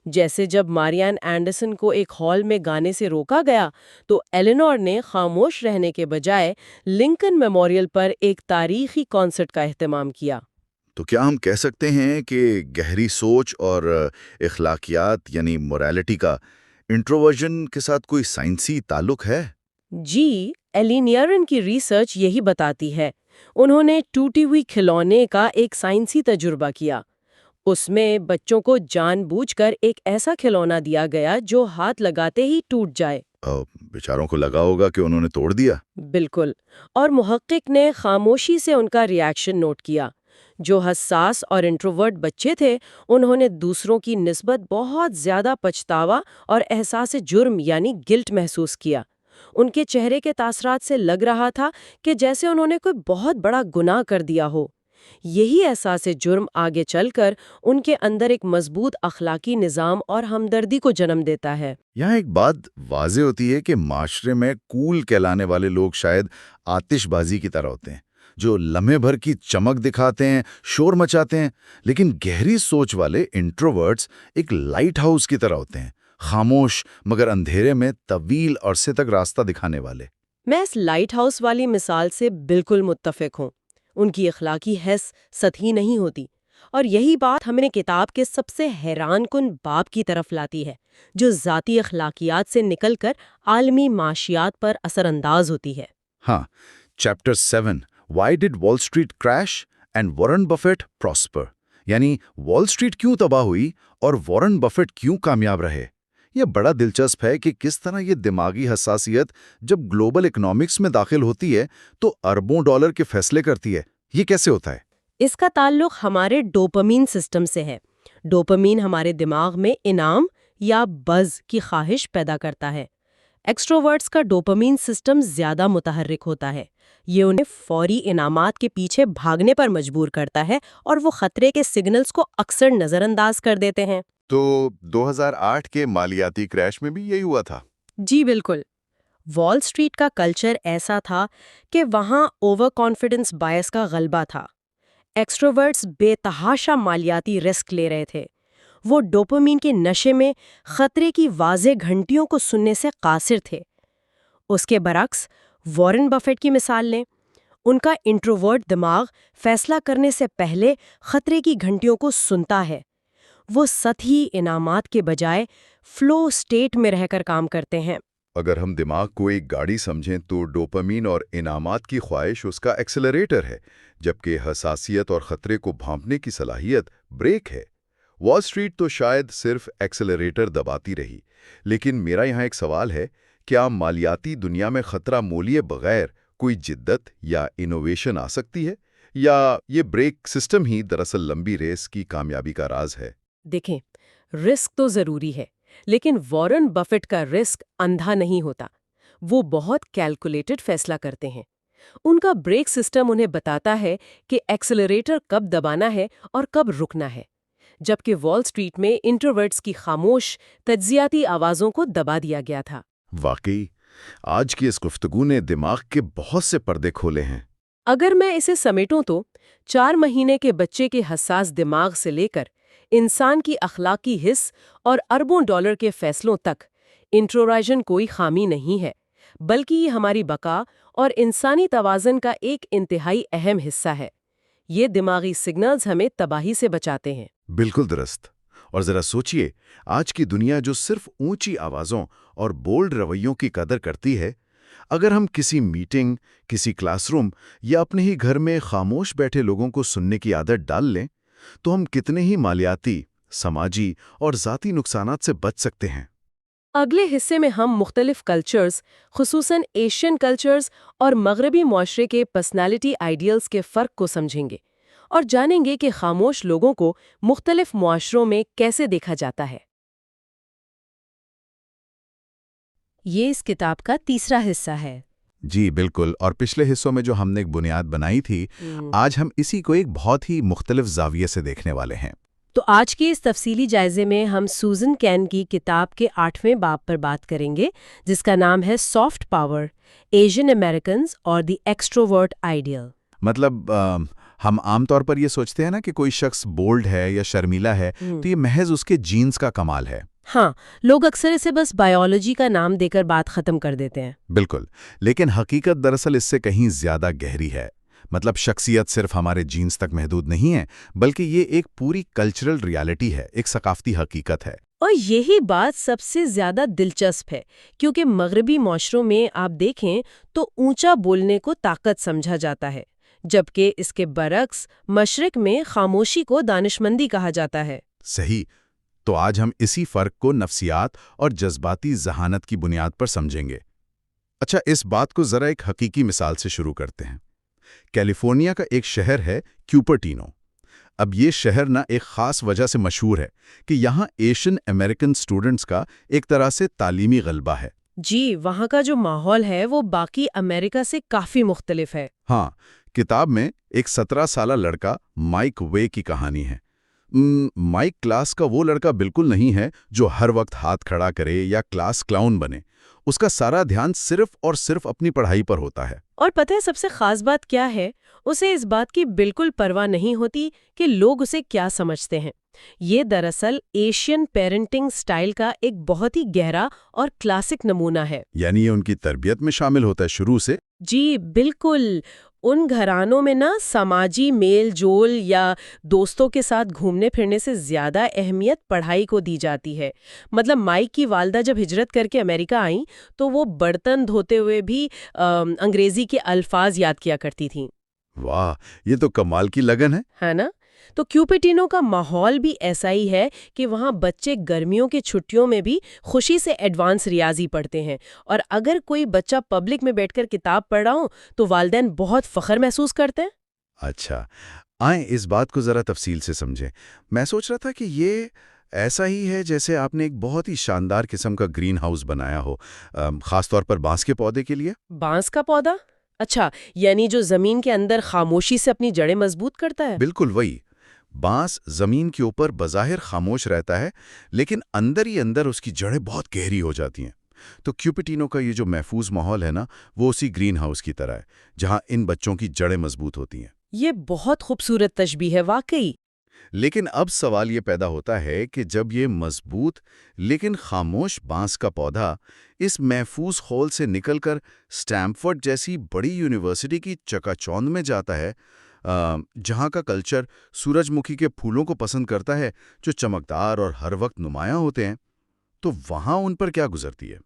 جیسے جب ماریان اینڈرسن کو ایک ہال میں گانے سے روکا گیا تو ایلینور نے خاموش رہنے کے بجائے لنکن میموریل پر ایک تاریخی کانسرٹ کا اہتمام کیا۔ تو کیا ہم کہہ سکتے ہیں کہ گہری سوچ اور اخلاقیات یعنی موریلٹی کا انٹروورژن کے ساتھ کوئی سائنسی تعلق ہے؟ جی، ایلینیئرن کی ریسرچ یہی بتاتی ہے۔ انہوں نے ٹوٹی ہوئی کھلونے کا ایک سائنسی تجربہ کیا۔ اس میں بچوں کو جان بوجھ کر ایک ایسا کھلونا دیا گیا جو ہاتھ لگاتے ہی ٹوٹ جائے۔ بیچاروں کو لگا ہوگا کہ انہوں نے توڑ دیا۔ بالکل، اور محقق نے خاموشی سے ان کا ری ایکشن نوٹ کیا۔ جو حساس اور انٹروورٹ بچے تھے، انہوں نے دوسروں کی نسبت بہت زیادہ پچھتاوا اور احساس جرم یعنی گلٹ محسوس کیا۔ ان کے چہرے کے تاثرات سے لگ رہا تھا کہ جیسے انہوں نے کوئی بہت بڑا گناہ کر دیا ہو۔ یہی احساس جرم آگے چل کر ان کے اندر ایک مضبوط اخلاقی نظام اور ہمدردی کو جنم دیتا ہے۔ یہاں ایک بات واضح ہوتی ہے کہ معاشرے میں کول کہلانے والے لوگ شاید آتش بازی کی طرح ہوتے ہیں، جو لمحے بھر کی چمک دکھاتے ہیں، شور مچاتے ہیں، لیکن گہری سوچ والے انٹروورٹس ایک لائٹ ہاؤس کی طرح ہوتے ہیں، خاموش مگر اندھیرے میں طویل عرصے تک راستہ دکھانے والے۔ میں اس لائٹ ہاؤس والی مثال سے بالکل متفق ہوں۔ ان کی اخلاقی حس سطحی نہیں ہوتی، اور یہی بات ہمیں کتاب کے سب سے حیران کن باب کی طرف لاتی ہے، جو ذاتی اخلاقیات سے نکل کر عالمی معاشیات پر اثر انداز ہوتی ہے۔ ہاں، chapter 7 why did Wall Street crash and Warren Buffett prosper, یعنی وال اسٹریٹ کیوں تباہ ہوئی اور وارن بفیٹ کیوں کامیاب رہے۔ یہ بڑا دلچسپ ہے کہ کس طرح یہ دماغی حساسیت جب گلوبل اکنامکس میں داخل ہوتی ہے تو اربوں ڈالر کے فیصلے کرتی ہے۔ یہ کیسے ہوتا ہے؟ اس کا تعلق ہمارے ڈوپامین سسٹم سے ہے۔ ڈوپامین ہمارے دماغ میں انعام یا بز کی خواہش پیدا کرتا ہے۔ ایکسٹروورٹس کا ڈوپامین سسٹم زیادہ متحرک ہوتا ہے۔ یہ انہیں فوری انعامات کے پیچھے بھاگنے پر مجبور کرتا ہے اور وہ خطرے کے سگنلز کو اکثر نظر انداز کر دیتے ہیں۔ تو 2008 کے مالیاتی کریش میں بھی یہی ہوا تھا؟ جی بالکل۔ وال اسٹریٹ کا کلچر ایسا تھا کہ وہاں اوور کانفیڈنس بائس کا غلبہ تھا۔ ایکسٹروورٹس بے تحاشا مالیاتی رسک لے رہے تھے۔ وہ ڈوپامین کے نشے میں خطرے کی واضح گھنٹیوں کو سننے سے قاصر تھے۔ اس کے برعکس وارن بفیٹ کی مثال لیں۔ ان کا انٹروورٹ دماغ فیصلہ کرنے سے پہلے خطرے کی گھنٹیوں کو سنتا ہے۔ وہ سطحی انعامات کے بجائے فلو سٹیٹ میں رہ کر کام کرتے ہیں۔ اگر ہم دماغ کو ایک گاڑی سمجھیں تو ڈوپامین اور انعامات کی خواہش اس کا ایکسلریٹر ہے، جبکہ حساسیت اور خطرے کو بھانپنے کی صلاحیت بریک ہے۔ وال اسٹریٹ تو شاید صرف ایکسلریٹر دباتی رہی، لیکن میرا یہاں ایک سوال ہے، کیا مالیاتی دنیا میں خطرہ مولیے بغیر کوئی جدت یا انوویشن آ سکتی ہے، یا یہ بریک سسٹم ہی دراصل لمبی ریس کی کامیابی کا راز ہے؟ دیکھیں، رسک تو ضروری ہے، لیکن وارن بفیٹ کا رسک اندھا نہیں ہوتا۔ وہ بہت کیلکولیٹڈ فیصلہ کرتے ہیں۔ ان کا بریک سسٹم انہیں بتاتا ہے کہ ایکسلریٹر کب دبانا ہے اور کب رکنا ہے، جبکہ وال اسٹریٹ میں انٹروورٹس کی خاموش تجزیاتی آوازوں کو دبا دیا گیا تھا۔ واقعی آج کی اس گفتگو نے دماغ کے بہت سے پردے کھولے ہیں۔ اگر میں اسے سمیٹوں تو 4 مہینے کے بچے کے حساس دماغ سے لے کر انسان کی اخلاقی حس اور اربوں ڈالر کے فیصلوں تک انٹروورژن کوئی خامی نہیں ہے، بلکہ یہ ہماری بقا اور انسانی توازن کا ایک انتہائی اہم حصہ ہے۔ یہ دماغی سگنلز ہمیں تباہی سے بچاتے ہیں۔ بالکل درست۔ اور ذرا سوچئے، آج کی دنیا جو صرف اونچی آوازوں اور بولڈ رویوں کی قدر کرتی ہے، اگر ہم کسی میٹنگ، کسی کلاس روم یا اپنے ہی گھر میں خاموش بیٹھے لوگوں کو سننے کی عادت ڈال لیں، تو ہم کتنے ہی مالیاتی، سماجی اور ذاتی نقصانات سے بچ سکتے ہیں۔ اگلے حصے میں ہم مختلف کلچرز، خصوصاً ایشین کلچرز اور مغربی معاشرے کے پرسنالٹی آئیڈیلز کے فرق کو سمجھیں گے اور جانیں گے کہ خاموش لوگوں کو مختلف معاشروں میں کیسے دیکھا جاتا ہے۔ یہ اس کتاب کا تیسرا حصہ ہے۔ جی بالکل، اور پچھلے حصوں میں جو ہم نے ایک بنیاد بنائی تھی، آج ہم اسی کو ایک بہت ہی مختلف زاویے سے دیکھنے والے ہیں۔ تو آج کے اس تفصیلی جائزے میں ہم سوزن کین کی کتاب کے 8ویں باب پر بات کریں گے، جس کا نام ہے سافٹ پاور، ایشین امریکنز اور دی ایکسٹروورٹ آئیڈیل۔ مطلب ہم عام طور پر یہ سوچتے ہیں نا کہ کوئی شخص بولڈ ہے یا شرمیلا ہے تو یہ محض اس کے جینز کا کمال ہے۔ ہاں، لوگ اکثر اسے بس بائیولوجی کا نام دے کر بات ختم کر دیتے ہیں۔ بالکل، لیکن حقیقت دراصل اس سے کہیں زیادہ گہری ہے۔ مطلب شخصیت صرف ہمارے جینز تک محدود نہیں ہے، بلکہ یہ ایک پوری کلچرل ریالٹی ہے، ایک ثقافتی حقیقت ہے۔ اور یہی بات سب سے زیادہ دلچسپ ہے، کیونکہ مغربی معاشروں میں آپ دیکھیں تو اونچا بولنے کو طاقت سمجھا جاتا ہے، جبکہ اس کے برعکس مشرق میں خاموشی کو دانشمندی کہا جاتا ہے۔ صحیح۔ تو آج ہم اسی فرق کو نفسیات اور جذباتی ذہانت کی بنیاد پر سمجھیں گے۔ اچھا، اس بات کو ذرا ایک حقیقی مثال سے شروع کرتے ہیں۔ کیلیفورنیا کا ایک شہر ہے کیوپرٹینو۔ اب یہ شہر نہ ایک خاص وجہ سے مشہور ہے کہ یہاں ایشین امریکن سٹوڈنٹس کا ایک طرح سے تعلیمی غلبہ ہے۔ جی، وہاں کا جو ماحول ہے وہ باقی امریکہ سے کافی مختلف ہے۔ ہاں، کتاب میں ایک 17 سالہ لڑکا مائک وے کی کہانی ہے۔ مائک کلاس کا وہ لڑکا بالکل نہیں ہے جو ہر وقت ہاتھ کھڑا کرے یا کلاس کلاؤن بنے۔ اس کا سارا دھیان صرف اور صرف اپنی پڑھائی پر ہوتا ہے۔ اور پتہ ہے سب سے خاص بات کیا ہے؟ اسے اس بات کی بالکل پرواہ نہیں ہوتی کہ لوگ اسے کیا سمجھتے ہیں۔ یہ دراصل ایشین پیرنٹنگ سٹائل کا ایک بہت ہی گہرا اور کلاسک نمونہ ہے۔ یعنی یہ ان کی تربیت میں شامل ہوتا ہے شروع سے۔ جی بالکل. ان گھرانوں میں نا سماجی میل جول یا دوستوں کے ساتھ گھومنے پھرنے سے زیادہ اہمیت پڑھائی کو دی جاتی ہے. مطلب مائک کی والدہ جب ہجرت کر کے امریکہ آئیں تو وہ برتن دھوتے ہوئے بھی انگریزی کے الفاظ یاد کیا کرتی تھیں. واہ، یہ تو کمال کی لگن ہے نا؟ تو کیوپیٹینو کا ماحول بھی ایسا ہی ہے کہ وہاں بچے گرمیوں کی چھٹیوں میں بھی خوشی سے ایڈوانس ریاضی پڑھتے ہیں، اور اگر کوئی بچہ پبلک میں بیٹھ کر کتاب پڑھ رہا ہو تو والدین بہت فخر محسوس کرتے ہیں. اچھا، آئیں اس بات کو ذرا تفصیل سے سمجھیں. میں سوچ رہا تھا کہ یہ ایسا ہی ہے جیسے آپ نے ایک بہت ہی شاندار قسم کا گرین ہاؤس بنایا ہو، خاص طور پر بانس کے پودے کے لیے. بانس کا پودا؟ اچھا، یعنی جو زمین کے اندر خاموشی سے اپنی جڑیں مضبوط کرتا ہے. بالکل وہی. بانس زمین کے اوپر بظاہر خاموش رہتا ہے، لیکن اندر ہی اندر اس کی جڑیں بہت گہری ہو جاتی ہیں. تو کیوپیٹینو کا یہ جو محفوظ ماحول ہے نا، وہ اسی گرین ہاؤس کی طرح ہے، جہاں ان بچوں کی جڑیں مضبوط ہوتی ہیں. یہ بہت خوبصورت تشبیہ ہے واقعی. لیکن اب سوال یہ پیدا ہوتا ہے کہ جب یہ مضبوط لیکن خاموش بانس کا پودا اس محفوظ خول سے نکل کر اسٹینفورڈ جیسی بڑی یونیورسٹی کی چکا چوند میں جاتا ہے، جہاں کا کلچر سورج مکھی کے پھولوں کو پسند کرتا ہے جو چمکدار اور ہر وقت نمایاں ہوتے ہیں، تو وہاں ان پر کیا گزرتی ہے؟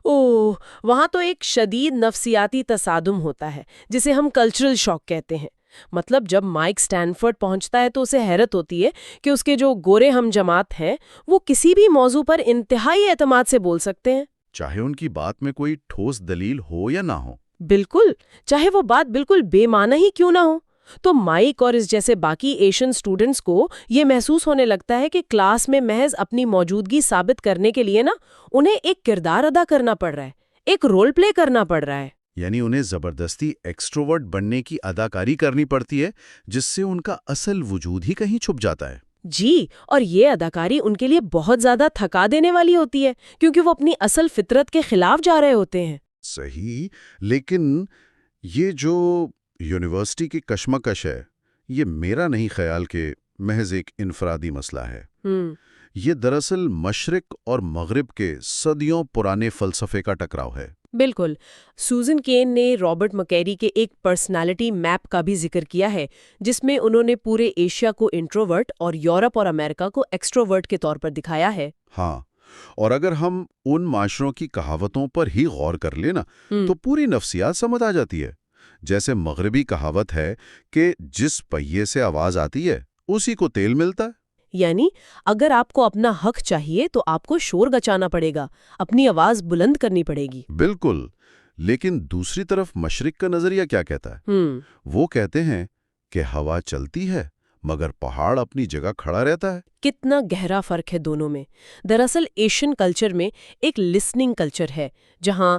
اوہ، وہاں تو ایک شدید نفسیاتی تصادم ہوتا ہے جسے ہم کلچرل شاک کہتے ہیں. مطلب جب مائک اسٹینفورڈ پہنچتا ہے تو اسے حیرت ہوتی ہے کہ اس کے جو گورے ہم جماعت ہیں وہ کسی بھی موضوع پر انتہائی اعتماد سے بول سکتے ہیں، چاہے ان کی بات میں کوئی ٹھوس دلیل ہو یا نہ ہو. بالکل، چاہے وہ بات بالکل بے معنی ہی کیوں نہ ہو. تو مائک اور اس جیسے باقی ایشین سٹوڈنٹس کو یہ محسوس ہونے لگتا ہے کہ کلاس میں محض اپنی موجودگی ثابت کرنے کے لیے نا انہیں ایک کردار ادا کرنا پڑ رہا ہے، ایک رول پلے کرنا پڑ رہا ہے. یعنی انہیں زبردستی ایکسٹروورٹ بننے کی اداکاری کرنی پڑتی ہے، جس سے ان کا اصل وجود ہی کہیں چھپ جاتا ہے. جی، اور یہ اداکاری ان کے لیے بہت زیادہ تھکا دینے والی ہوتی ہے کیونکہ وہ اپنی اصل فطرت کے خلاف جا رہے ہوتے ہیں. صحیح، لیکن یہ جو یونیورسٹی کی کشمکش ہے، یہ میرا نہیں خیال کہ محض ایک انفرادی مسئلہ ہے. یہ دراصل مشرق اور مغرب کے صدیوں پرانے فلسفے کا ٹکراؤ ہے. بالکل. سوزن کین نے رابرٹ مکیری کے ایک پرسنالٹی میپ کا بھی ذکر کیا ہے جس میں انہوں نے پورے ایشیا کو انٹروورٹ اور یورپ اور امریکہ کو ایکسٹروورٹ کے طور پر دکھایا ہے. ہاں، اور اگر ہم ان معاشروں کی کہاوتوں پر ہی غور کر لیں نا تو پوری نفسیات سمجھ آ جاتی ہے. جیسے مغربی کہاوت ہے کہ جس پہیے سے آواز آتی ہے اسی کو تیل ملتا ہے. یعنی اگر آپ کو اپنا حق چاہیے تو آپ کو شور گچانا پڑے گا، اپنی آواز بلند کرنی پڑے گی. بالکل. لیکن دوسری طرف مشرق کا نظریہ کیا کہتا ہے؟ وہ کہتے ہیں کہ ہوا چلتی ہے مگر پہاڑ اپنی جگہ کھڑا رہتا ہے. کتنا گہرا فرق ہے دونوں میں. دراصل ایشین کلچر میں ایک لسننگ کلچر ہے جہاں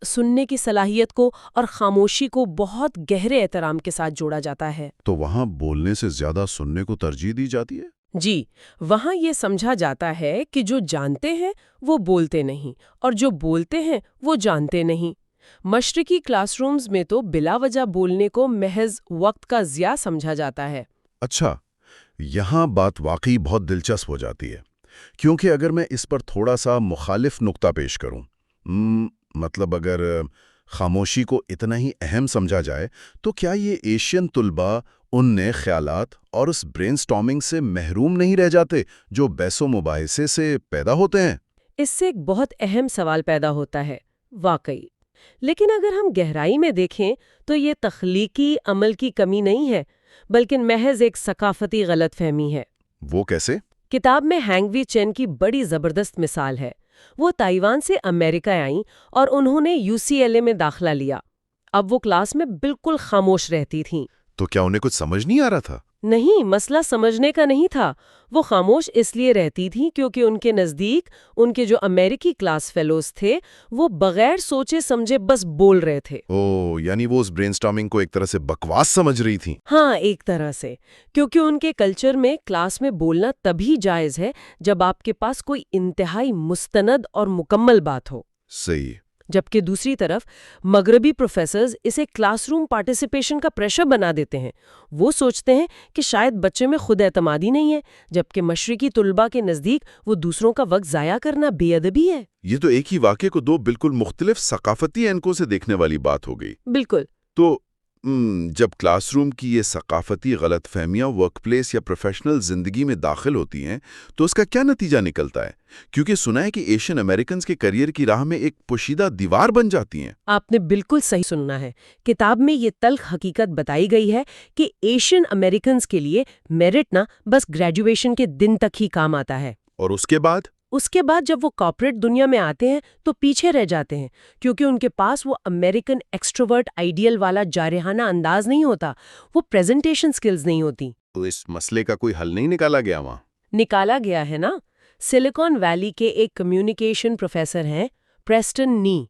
سننے کی صلاحیت کو اور خاموشی کو بہت گہرے احترام کے ساتھ جوڑا جاتا ہے. تو وہاں بولنے سے زیادہ سننے کو ترجیح دی جاتی ہے. جی، وہاں یہ سمجھا جاتا ہے کہ جو جانتے ہیں وہ بولتے نہیں اور جو بولتے ہیں وہ جانتے نہیں. مشرقی کلاس رومز میں تو بلا وجہ بولنے کو محض وقت کا ضیاع سمجھا جاتا ہے. اچھا، یہاں بات واقعی بہت دلچسپ ہو جاتی ہے، کیونکہ اگر میں اس پر تھوڑا سا مخالف نقطہ پیش کروں، مطلب اگر خاموشی کو اتنا ہی اہم سمجھا جائے تو کیا یہ ایشین طلباء ان نئے خیالات اور اس برین سٹارمنگ سے محروم نہیں رہ جاتے جو بحث و مباحثے سے پیدا ہوتے ہیں؟ اس سے ایک بہت اہم سوال پیدا ہوتا ہے واقعی. لیکن اگر ہم گہرائی میں دیکھیں تو یہ تخلیقی عمل کی کمی نہیں ہے بلکہ محض ایک ثقافتی غلط فہمی ہے. وہ کیسے؟ کتاب میں ہینگ وی چین کی بڑی زبردست مثال ہے. وہ تائیوان سے امریکہ آئیں اور انہوں نے UCLA میں داخلہ لیا. اب وہ کلاس میں بالکل خاموش رہتی تھیں. تو کیا انہیں کچھ سمجھ نہیں آ رہا تھا؟ نہیں، مسئلہ سمجھنے کا نہیں تھا. وہ خاموش اس لیے رہتی تھیں کیونکہ ان کے نزدیک ان کے جو امریکی کلاس فیلوز تھے وہ بغیر سوچے سمجھے بس بول رہے تھے. یعنی وہ اس برین سٹارمنگ کو ایک طرح سے بکواس سمجھ رہی تھیں. ہاں، ایک طرح سے، کیونکہ ان کے کلچر میں کلاس میں بولنا تبھی جائز ہے جب آپ کے پاس کوئی انتہائی مستند اور مکمل بات ہو. صحیح. جبکہ دوسری طرف مغربی پروفیسرز اسے کلاس روم پارٹیسپیشن کا پریشر بنا دیتے ہیں. وہ سوچتے ہیں کہ شاید بچے میں خود اعتمادی نہیں ہے، جبکہ مشرقی طلباء کے نزدیک وہ دوسروں کا وقت ضائع کرنا بے ادبی ہے. یہ تو ایک ہی واقعے کو دو بالکل مختلف ثقافتی اینکوں سے دیکھنے والی بات ہو گئی. بالکل. تو جب کلاس روم کی یہ ثقافتی غلط فہمیاں ورک پلیس یا پروفیشنل زندگی میں داخل ہوتی ہیں تو اس کا کیا نتیجہ نکلتا ہے؟ کیونکہ سنا ہے کہ ایشین امریکنز کے کیریئر کی راہ میں ایک پوشیدہ دیوار بن جاتی ہیں. آپ نے بالکل صحیح سننا ہے. کتاب میں یہ تلخ حقیقت بتائی گئی ہے کہ ایشین امریکنز کے لیے میرٹ نہ بس گریجویشن کے دن تک ہی کام آتا ہے. اور اس کے بعد جب وہ کارپوریٹ دنیا میں آتے ہیں تو پیچھے رہ جاتے ہیں، کیونکہ ان کے پاس وہ امریکن ایکسٹروورٹ آئیڈیل والا جارحانہ انداز نہیں ہوتا، وہ پریزنٹیشن سکلز نہیں ہوتی. تو اس مسئلے کا کوئی حل نہیں نکالا گیا وہاں؟ نکالا گیا ہے نا. سلیکون ویلی کے ایک کمیونیکیشن پروفیسر ہیں پریسٹن نی.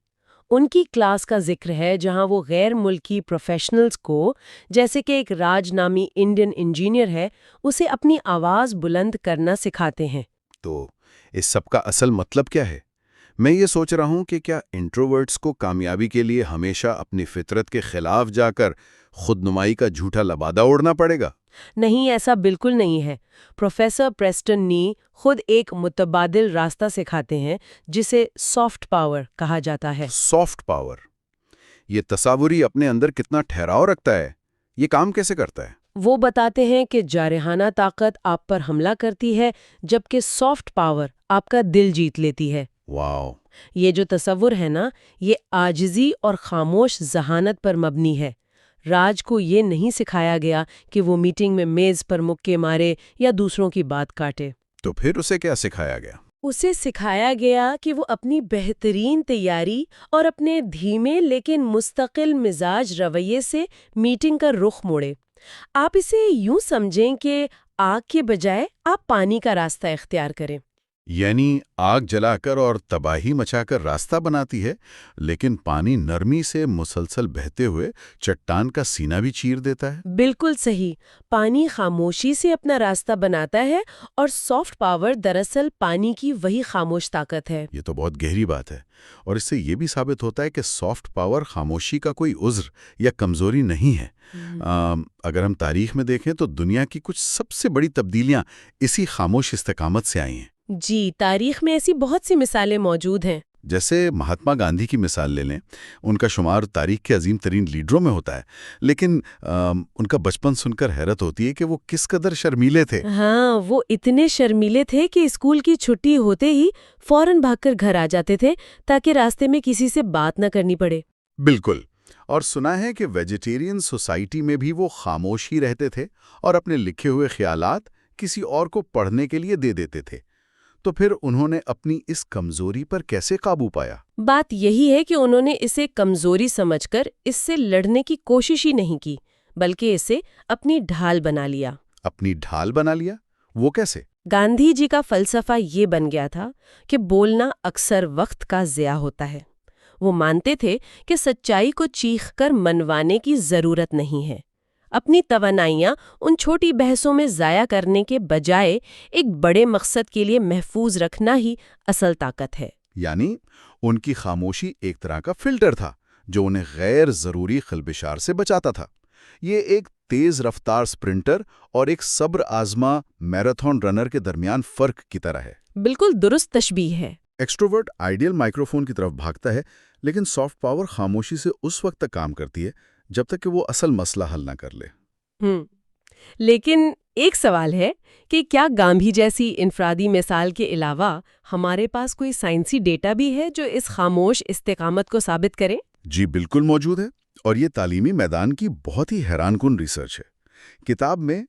ان کی کلاس کا ذکر ہے جہاں وہ غیر ملکی پروفیشنلز کو، جیسے کہ ایک راج نامی انڈین انجینئر ہے، اسے اپنی آواز بلند کرنا سکھاتے ہیں. تو اس سب کا اصل مطلب کیا ہے؟ میں یہ سوچ رہا ہوں کہ کیا انٹروورٹس کو کامیابی کے لیے ہمیشہ اپنی فطرت کے خلاف جا کر خود نمائی کا جھوٹا لبادہ اوڑھنا پڑے گا؟ نہیں، ایسا بالکل نہیں ہے. پروفیسر پریسٹن نی خود ایک متبادل راستہ سکھاتے ہیں جسے سافٹ پاور کہا جاتا ہے. سافٹ پاور، یہ تصوری اپنے اندر کتنا ٹھہراؤ رکھتا ہے؟ یہ کام کیسے کرتا ہے؟ وہ بتاتے ہیں کہ جارحانہ طاقت آپ پر حملہ کرتی ہے جبکہ سافٹ پاور آپ کا دل جیت لیتی ہے. واو! یہ جو تصور ہے نا، یہ عاجزی اور خاموش ذہانت پر مبنی ہے. راج کو یہ نہیں سکھایا گیا کہ وہ میٹنگ میں میز پر مکے مارے یا دوسروں کی بات کاٹے. تو پھر اسے کیا سکھایا گیا؟ اسے سکھایا گیا کہ وہ اپنی بہترین تیاری اور اپنے دھیمے لیکن مستقل مزاج رویے سے میٹنگ کا رخ موڑے. آپ اسے یوں سمجھیں کہ آگ کے بجائے آپ پانی کا راستہ اختیار کریں. یعنی آگ جلا کر اور تباہی مچا کر راستہ بناتی ہے، لیکن پانی نرمی سے مسلسل بہتے ہوئے چٹان کا سینہ بھی چیر دیتا ہے. بالکل صحیح. پانی خاموشی سے اپنا راستہ بناتا ہے اور سافٹ پاور دراصل پانی کی وہی خاموش طاقت ہے. یہ تو بہت گہری بات ہے، اور اس سے یہ بھی ثابت ہوتا ہے کہ سافٹ پاور خاموشی کا کوئی عذر یا کمزوری نہیں ہے. اگر ہم تاریخ میں دیکھیں تو دنیا کی کچھ سب سے بڑی تبدیلیاں اسی خاموش استقامت سے آئی ہیں. جی، تاریخ میں ایسی بہت سی مثالیں موجود ہیں. جیسے مہاتما گاندھی کی مثال لے لیں. ان کا شمار تاریخ کے عظیم ترین لیڈروں میں ہوتا ہے، لیکن ان کا بچپن سن کر حیرت ہوتی ہے کہ وہ کس قدر شرمیلے تھے. ہاں، وہ اتنے شرمیلے تھے کہ اسکول کی چھٹی ہوتے ہی فوراً بھاگ کر گھر آ جاتے تھے تاکہ راستے میں کسی سے بات نہ کرنی پڑے. بالکل. اور سنا ہے کہ ویجیٹیرین سوسائٹی میں بھی وہ خاموش ہی رہتے تھے اور اپنے لکھے ہوئے خیالات کسی اور کو پڑھنے کے لیے دے دیتے تھے. تو پھر انہوں نے اپنی اس کمزوری پر کیسے قابو پایا؟ بات یہی ہے کہ انہوں نے اسے کمزوری سمجھ کر اس سے لڑنے کی کوشش ہی نہیں کی، بلکہ اسے اپنی ڈھال بنا لیا. اپنی ڈھال بنا لیا؟ وہ کیسے؟ گاندھی جی کا فلسفہ یہ بن گیا تھا کہ بولنا اکثر وقت کا ضیاع ہوتا ہے. وہ مانتے تھے کہ سچائی کو چیخ کر منوانے کی ضرورت نہیں ہے. اپنی توانائیاں ان چھوٹی بحثوں میں ضائع کرنے کے بجائے ایک بڑے مقصد کے لیے محفوظ رکھنا ہی اصل طاقت ہے. یعنی ان کی خاموشی ایک طرح کا فلٹر تھا جو انہیں غیر ضروری خلبشار سے بچاتا تھا. یہ ایک تیز رفتار سپرنٹر اور ایک صبر آزما میراتھن رنر کے درمیان فرق کی طرح ہے. بالکل درست تشبیہ ہے. ایکسٹروورٹ آئیڈیل مائکروفون کی طرف بھاگتا ہے، لیکن سافٹ پاور خاموشی سے اس وقت تک کام کرتی ہے جب تک کہ وہ اصل مسئلہ حل نہ کر لے. لیکن ایک سوال ہے کہ کیا گاندھی جیسی انفرادی مثال کے علاوہ ہمارے پاس کوئی سائنسی ڈیٹا بھی ہے جو اس خاموش استقامت کو ثابت کرے؟ جی بالکل موجود ہے، اور یہ تعلیمی میدان کی بہت ہی حیران کن ریسرچ ہے. کتاب میں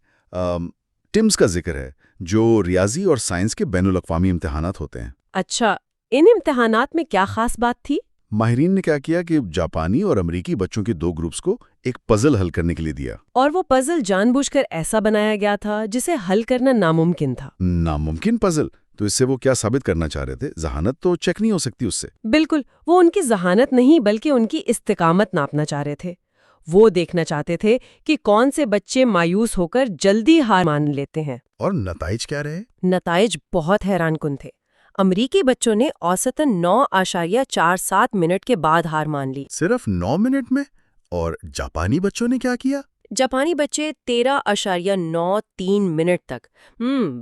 ٹمز کا ذکر ہے جو ریاضی اور سائنس کے بین الاقوامی امتحانات ہوتے ہیں. اچھا، ان امتحانات میں کیا خاص بات تھی؟ ماہرین نے کیا کیا کہ جاپانی اور امریکی بچوں کے 2 گروپس کو ایک پزل حل کرنے کے لیے دیا. اور وہ پزل جان بوجھ کر ایسا بنایا گیا تھا جسے حل کرنا ناممکن تھا. ناممکن پزل؟ تو اس سے وہ کیا ثابت کرنا چاہ رہے تھے؟ ذہانت تو چیک نہیں ہو سکتی اس سے. بالکل، وہ ان کی ذہانت نہیں بلکہ ان کی استقامت ناپنا چاہ رہے تھے. وہ دیکھنا چاہتے تھے کہ کون سے بچے مایوس ہو کر جلدی ہار مان لیتے ہیں. اور نتائج کیا رہے؟ نتائج بہت حیران کن تھے. امریکی بچوں نے اوسطاً 9.47 منٹ کے بعد ہار مان لی۔ صرف 9 منٹ میں؟ اور جاپانی بچوں نے کیا کیا؟ جاپانی بچے 13.93 منٹ تک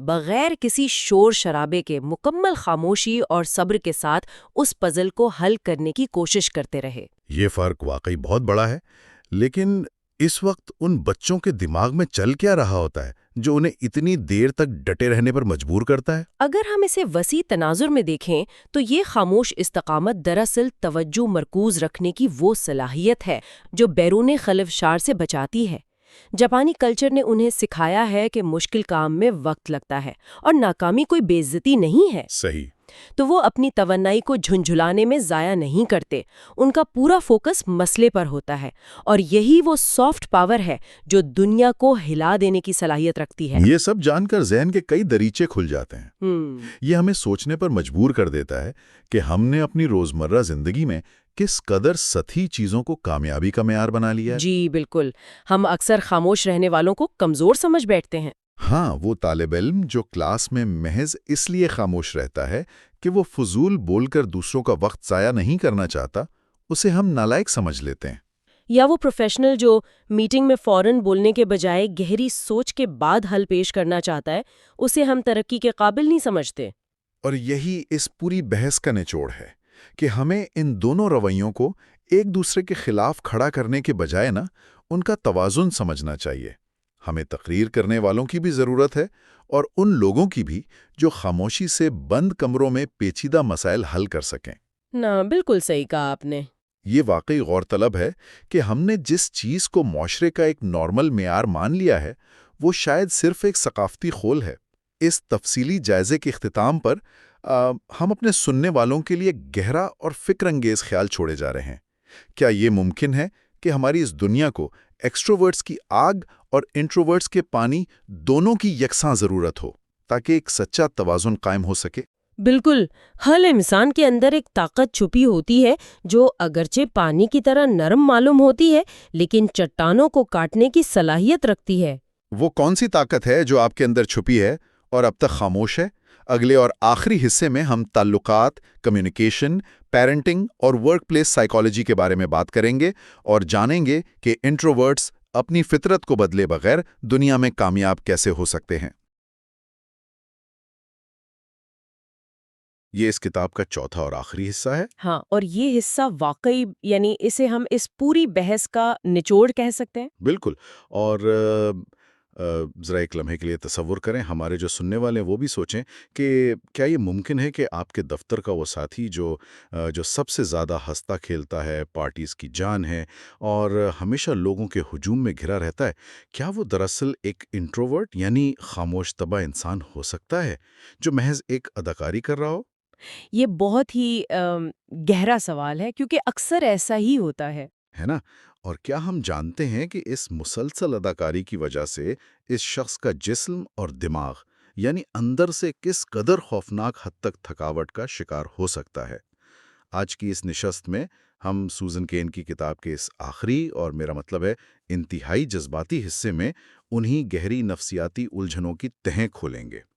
بغیر کسی شور شرابے کے مکمل خاموشی اور صبر کے ساتھ اس پزل کو حل کرنے کی کوشش کرتے رہے۔ یہ فرق واقعی بہت بڑا ہے، لیکن اس وقت ان بچوں کے دماغ میں چل کیا رہا ہوتا ہے جو انہیں اتنی دیر تک ڈٹے رہنے پر مجبور کرتا ہے؟ اگر ہم اسے وسیع تناظر میں دیکھیں تو یہ خاموش استقامت دراصل توجہ مرکوز رکھنے کی وہ صلاحیت ہے جو بیرون خلفشار سے بچاتی ہے۔ جاپانی کلچر نے انہیں سکھایا ہے کہ مشکل کام میں وقت لگتا ہے اور ناکامی کوئی بے عزتی نہیں ہے، صحیح۔ تو وہ اپنی توانائی کو جھنجھلانے میں ضائع نہیں کرتے۔ ان کا پورا فوکس مسئلے پر ہوتا ہے، اور یہی وہ سافٹ پاور ہے جو دنیا کو ہلا دینے کی صلاحیت رکھتی ہے۔ یہ سب جان کر ذہن کے کئی دریچے کھل جاتے ہیں۔ یہ ہمیں سوچنے پر مجبور کر دیتا ہے کہ ہم نے اپنی روزمرہ زندگی میں کس قدر سطحی چیزوں کو کامیابی کا معیار بنا لیا ہے۔ جی بالکل، ہم اکثر خاموش رہنے والوں کو کمزور سمجھ بیٹھتے ہیں۔ ہاں، وہ طالب علم جو کلاس میں محض اس لیے خاموش رہتا ہے کہ وہ فضول بول کر دوسروں کا وقت ضائع نہیں کرنا چاہتا، اسے ہم نالائق سمجھ لیتے ہیں۔ یا وہ پروفیشنل جو میٹنگ میں فوراً بولنے کے بجائے گہری سوچ کے بعد حل پیش کرنا چاہتا ہے، اسے ہم ترقی کے قابل نہیں سمجھتے۔ اور یہی اس پوری بحث کا نچوڑ ہے کہ ہمیں ان دونوں رویوں کو ایک دوسرے کے خلاف کھڑا کرنے کے بجائے ان کا توازن سمجھنا چاہیے۔ ہمیں تقریر کرنے والوں کی بھی ضرورت ہے، اور ان لوگوں کی بھی جو خاموشی سے بند کمروں میں پیچیدہ مسائل حل کر سکیں۔ بالکل صحیح کہا آپ نے۔ یہ واقعی غور طلب ہے کہ ہم نے جس چیز کو معاشرے کا ایک نارمل معیار مان لیا ہے، وہ شاید صرف ایک ثقافتی خول ہے۔ اس تفصیلی جائزے کے اختتام پر ہم اپنے سننے والوں کے لیے گہرا اور فکر انگیز خیال چھوڑے جا رہے ہیں۔ کیا یہ ممکن ہے کہ ہماری اس دنیا کو ایکسٹروورٹس کی آگ اور انٹروورٹس کے پانی دونوں کی یکساں ضرورت ہو، تاکہ ایک سچا توازن قائم ہو سکے؟ بالکل، ہر انسان کے اندر ایک طاقت چھپی ہوتی ہے جو اگرچہ پانی کی طرح نرم معلوم ہوتی ہے، لیکن چٹانوں کو کاٹنے کی صلاحیت رکھتی ہے۔ وہ کون سی طاقت ہے جو آپ کے اندر چھپی ہے اور اب تک خاموش ہے؟ اگلے اور آخری حصے میں ہم تعلقات، کمیونیکیشن، پیرنٹنگ اور ورک پلیس سائیکالوجی کے بارے میں بات کریں گے اور جانیں گے کہ انٹروورٹس اپنی فطرت کو بدلے بغیر دنیا میں کامیاب کیسے ہو سکتے ہیں۔ یہ اس کتاب کا چوتھا اور آخری حصہ ہے۔ ہاں، اور یہ حصہ واقعی اسے ہم اس پوری بحث کا نچوڑ کہہ سکتے ہیں۔ بالکل، اور ذرا ایک لمحے کے لیے تصور کریں، ہمارے جو سننے والے ہیں وہ بھی سوچیں کہ کیا یہ ممکن ہے کہ آپ کے دفتر کا وہ ساتھی جو سب سے زیادہ ہنستا کھیلتا ہے، پارٹیز کی جان ہے اور ہمیشہ لوگوں کے ہجوم میں گھرا رہتا ہے، کیا وہ دراصل ایک انٹروورٹ یعنی خاموش طبع انسان ہو سکتا ہے جو محض ایک اداکاری کر رہا ہو؟ یہ بہت ہی گہرا سوال ہے، کیونکہ اکثر ایسا ہی ہوتا ہے نا؟ اور کیا ہم جانتے ہیں کہ اس مسلسل اداکاری کی وجہ سے اس شخص کا جسم اور دماغ یعنی اندر سے کس قدر خوفناک حد تک تھکاوٹ کا شکار ہو سکتا ہے؟ آج کی اس نشست میں ہم سوزن کین کی کتاب کے اس آخری اور میرا مطلب ہے انتہائی جذباتی حصے میں انہی گہری نفسیاتی الجھنوں کی تہیں کھولیں گے۔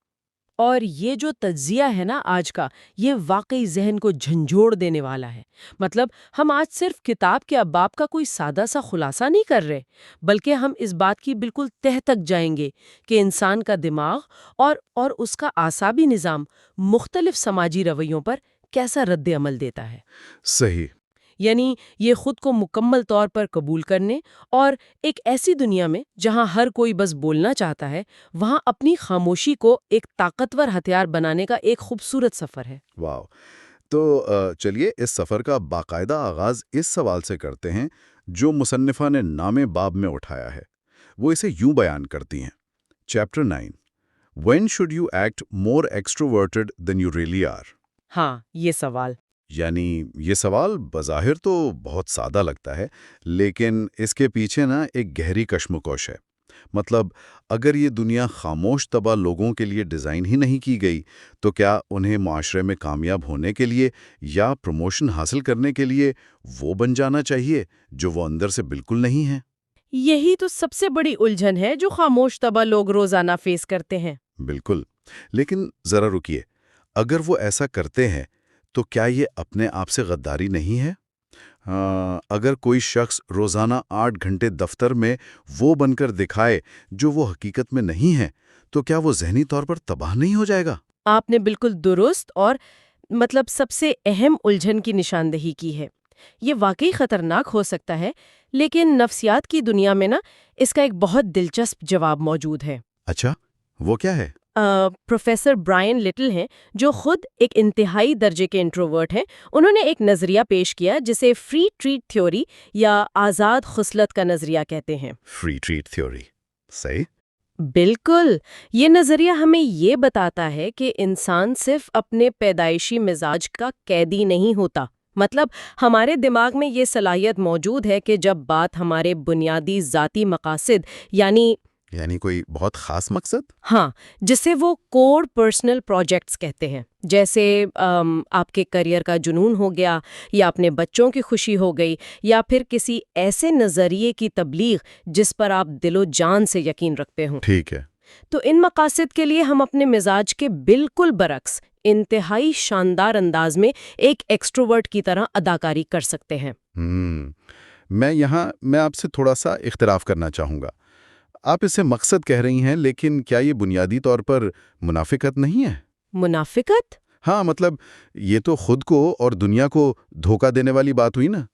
اور یہ جو تجزیہ ہے نا آج کا، یہ واقعی ذہن کو جھنجھوڑ دینے والا ہے۔ مطلب ہم آج صرف کتاب کے ابواب کا کوئی سادہ سا خلاصہ نہیں کر رہے، بلکہ ہم اس بات کی بالکل تہہ تک جائیں گے کہ انسان کا دماغ اور اس کا اعصابی نظام مختلف سماجی رویوں پر کیسا رد عمل دیتا ہے۔ صحیح۔ یعنی یہ خود کو مکمل طور پر قبول کرنے اور ایک ایسی دنیا میں جہاں ہر کوئی بس بولنا چاہتا ہے، وہاں اپنی خاموشی کو ایک طاقتور ہتھیار بنانے کا ایک خوبصورت سفر ہے۔ واو! تو چلیے اس سفر کا باقاعدہ آغاز اس سوال سے کرتے ہیں جو مصنفہ نے نام باب میں اٹھایا ہے۔ وہ اسے یوں بیان کرتی ہیں۔ Chapter 9 When should you act more extroverted than you really are؟ ہاں، یہ سوال یعنی یہ سوال بظاہر تو بہت سادہ لگتا ہے، لیکن اس کے پیچھے ایک گہری کشمکش ہے۔ مطلب اگر یہ دنیا خاموش طبع لوگوں کے لیے ڈیزائن ہی نہیں کی گئی تو کیا انہیں معاشرے میں کامیاب ہونے کے لیے یا پروموشن حاصل کرنے کے لیے وہ بن جانا چاہیے جو وہ اندر سے بالکل نہیں ہیں؟ یہی تو سب سے بڑی الجھن ہے جو خاموش طبع لوگ روزانہ فیس کرتے ہیں۔ بالکل، لیکن ذرا رکیے، اگر وہ ایسا کرتے ہیں تو کیا یہ اپنے آپ سے غداری نہیں ہے؟ اگر کوئی شخص روزانہ 8 گھنٹے دفتر میں وہ بن کر دکھائے جو وہ حقیقت میں نہیں ہے، تو کیا وہ ذہنی طور پر تباہ نہیں ہو جائے گا؟ آپ نے بالکل درست اور سب سے اہم الجھن کی نشاندہی کی ہے۔ یہ واقعی خطرناک ہو سکتا ہے، لیکن نفسیات کی دنیا میں اس کا ایک بہت دلچسپ جواب موجود ہے۔ اچھا، وہ کیا ہے؟ پروفیسر برائن لٹل ہیں، جو خود ایک انتہائی درجے کے انٹروورٹ ہیں۔ انہوں نے ایک نظریہ پیش کیا جسے فری ٹریٹ تھیوری یا آزاد خصلت کا نظریہ کہتے ہیں۔ فری ٹریٹ تھیوری، صحیح؟ بالکل، یہ نظریہ ہمیں یہ بتاتا ہے کہ انسان صرف اپنے پیدائشی مزاج کا قیدی نہیں ہوتا۔ ہمارے دماغ میں یہ صلاحیت موجود ہے کہ جب بات ہمارے بنیادی ذاتی مقاصد یعنی کوئی بہت خاص مقصد؟ ہاں، جسے وہ کور پرسنل پروجیکٹس کہتے ہیں، جیسے آپ کے کریئر کا جنون ہو گیا، یا اپنے بچوں کی خوشی ہو گئی، یا پھر کسی ایسے نظریے کی تبلیغ جس پر آپ دل و جان سے یقین رکھتے ہوں۔ ٹھیک ہے۔ تو ان مقاصد کے لیے ہم اپنے مزاج کے بالکل برعکس انتہائی شاندار انداز میں ایک ایکسٹروورٹ کی طرح اداکاری کر سکتے ہیں۔ میں آپ سے تھوڑا سا اختلاف کرنا چاہوں گا۔ آپ اسے مقصد کہہ رہی ہیں، لیکن کیا یہ بنیادی طور پر منافقت نہیں ہے؟ منافقت؟ ہاں، یہ تو خود کو اور دنیا کو دھوکہ دینے والی بات ہوئی نا۔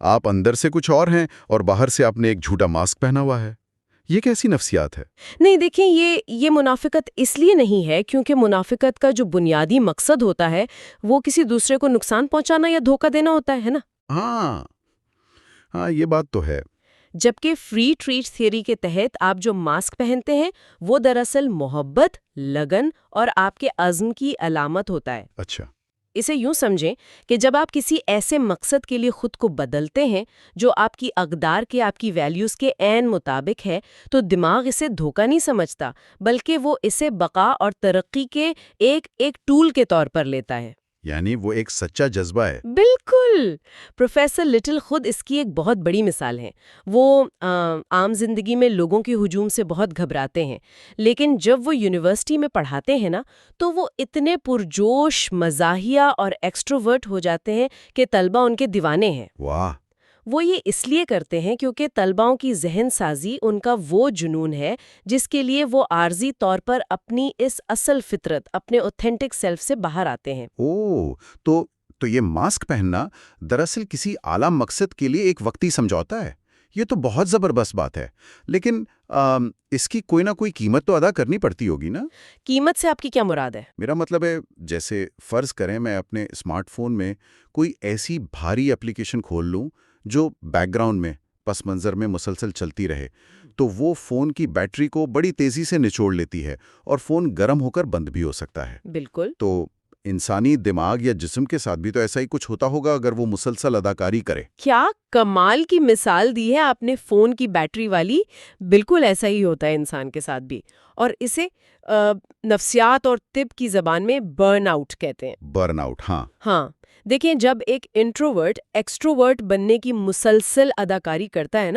آپ اندر سے کچھ اور ہیں اور باہر سے آپ نے ایک جھوٹا ماسک پہنا ہوا ہے۔ یہ کیسی نفسیات ہے؟ نہیں، دیکھیں، یہ منافقت اس لیے نہیں ہے کیونکہ منافقت کا جو بنیادی مقصد ہوتا ہے وہ کسی دوسرے کو نقصان پہنچانا یا دھوکہ دینا ہوتا ہے نا۔ ہاں، یہ بات تو ہے۔ جبکہ فری ٹریٹ تھیوری کے تحت آپ جو ماسک پہنتے ہیں وہ دراصل محبت، لگن اور آپ کے عزم کی علامت ہوتا ہے۔ اچھا۔ اسے یوں سمجھیں کہ جب آپ کسی ایسے مقصد کے لیے خود کو بدلتے ہیں جو آپ کی اقدار کے، آپ کی ویلیوز کے عین مطابق ہے، تو دماغ اسے دھوکہ نہیں سمجھتا، بلکہ وہ اسے بقا اور ترقی کے ایک ٹول کے طور پر لیتا ہے۔ یعنی وہ ایک سچا جذبہ ہے۔ بالکل، پروفیسر لٹل خود اس کی ایک بہت بڑی مثال ہیں۔ وہ عام زندگی میں لوگوں کے ہجوم سے بہت گھبراتے ہیں، لیکن جب وہ یونیورسٹی میں پڑھاتے ہیں تو وہ اتنے پرجوش، مزاحیہ اور ایکسٹروورٹ ہو جاتے ہیں کہ طلبہ ان کے دیوانے ہیں۔ واہ! وہ یہ اس لیے کرتے ہیں کیونکہ طلباؤں کی ذہن سازی ان کا وہ جنون ہے جس کے لیے وہ عارضی طور پر اپنی اس اصل فطرت، اپنے اوتھینٹک سیلف سے باہر آتے ہیں۔ تو یہ ماسک پہننا دراصل کسی اعلیٰ مقصد کے لیے ایک وقتی سمجھوتا ہے۔ یہ تو بہت زبردست بات ہے، لیکن اس کی کوئی نہ کوئی قیمت تو ادا کرنی پڑتی ہوگی نا؟ قیمت سے آپ کی کیا مراد ہے؟ میرا مطلب ہے، جیسے فرض کریں میں اپنے اسمارٹ فون میں کوئی ایسی بھاری اپلیکیشن کھول لوں جو بیک گراؤنڈ میں پس منظر میں مسلسل چلتی رہے، تو وہ فون کی بیٹری کو بڑی تیزی سے نچوڑ لیتی ہے اور فون گرم ہو کر بند بھی ہو سکتا ہے۔ بالکل۔ تو انسانی دماغ یا جسم کے ساتھ بھی تو ایسا ہی کچھ ہوتا ہوگا اگر وہ مسلسل اداکاری کرے۔ کیا کمال کی مثال دی ہے آپ نے فون کی بیٹری والی! بالکل ایسا ہی ہوتا ہے انسان کے ساتھ بھی، اور اسے نفسیات اور طب کی زبان میں برن آؤٹ کہتے ہیں۔ برن آؤٹ، ہاں۔ دیکھیں، جب ایک انٹروورٹ ایکسٹروورٹ بننے کی مسلسل اداکاری کرتا ہے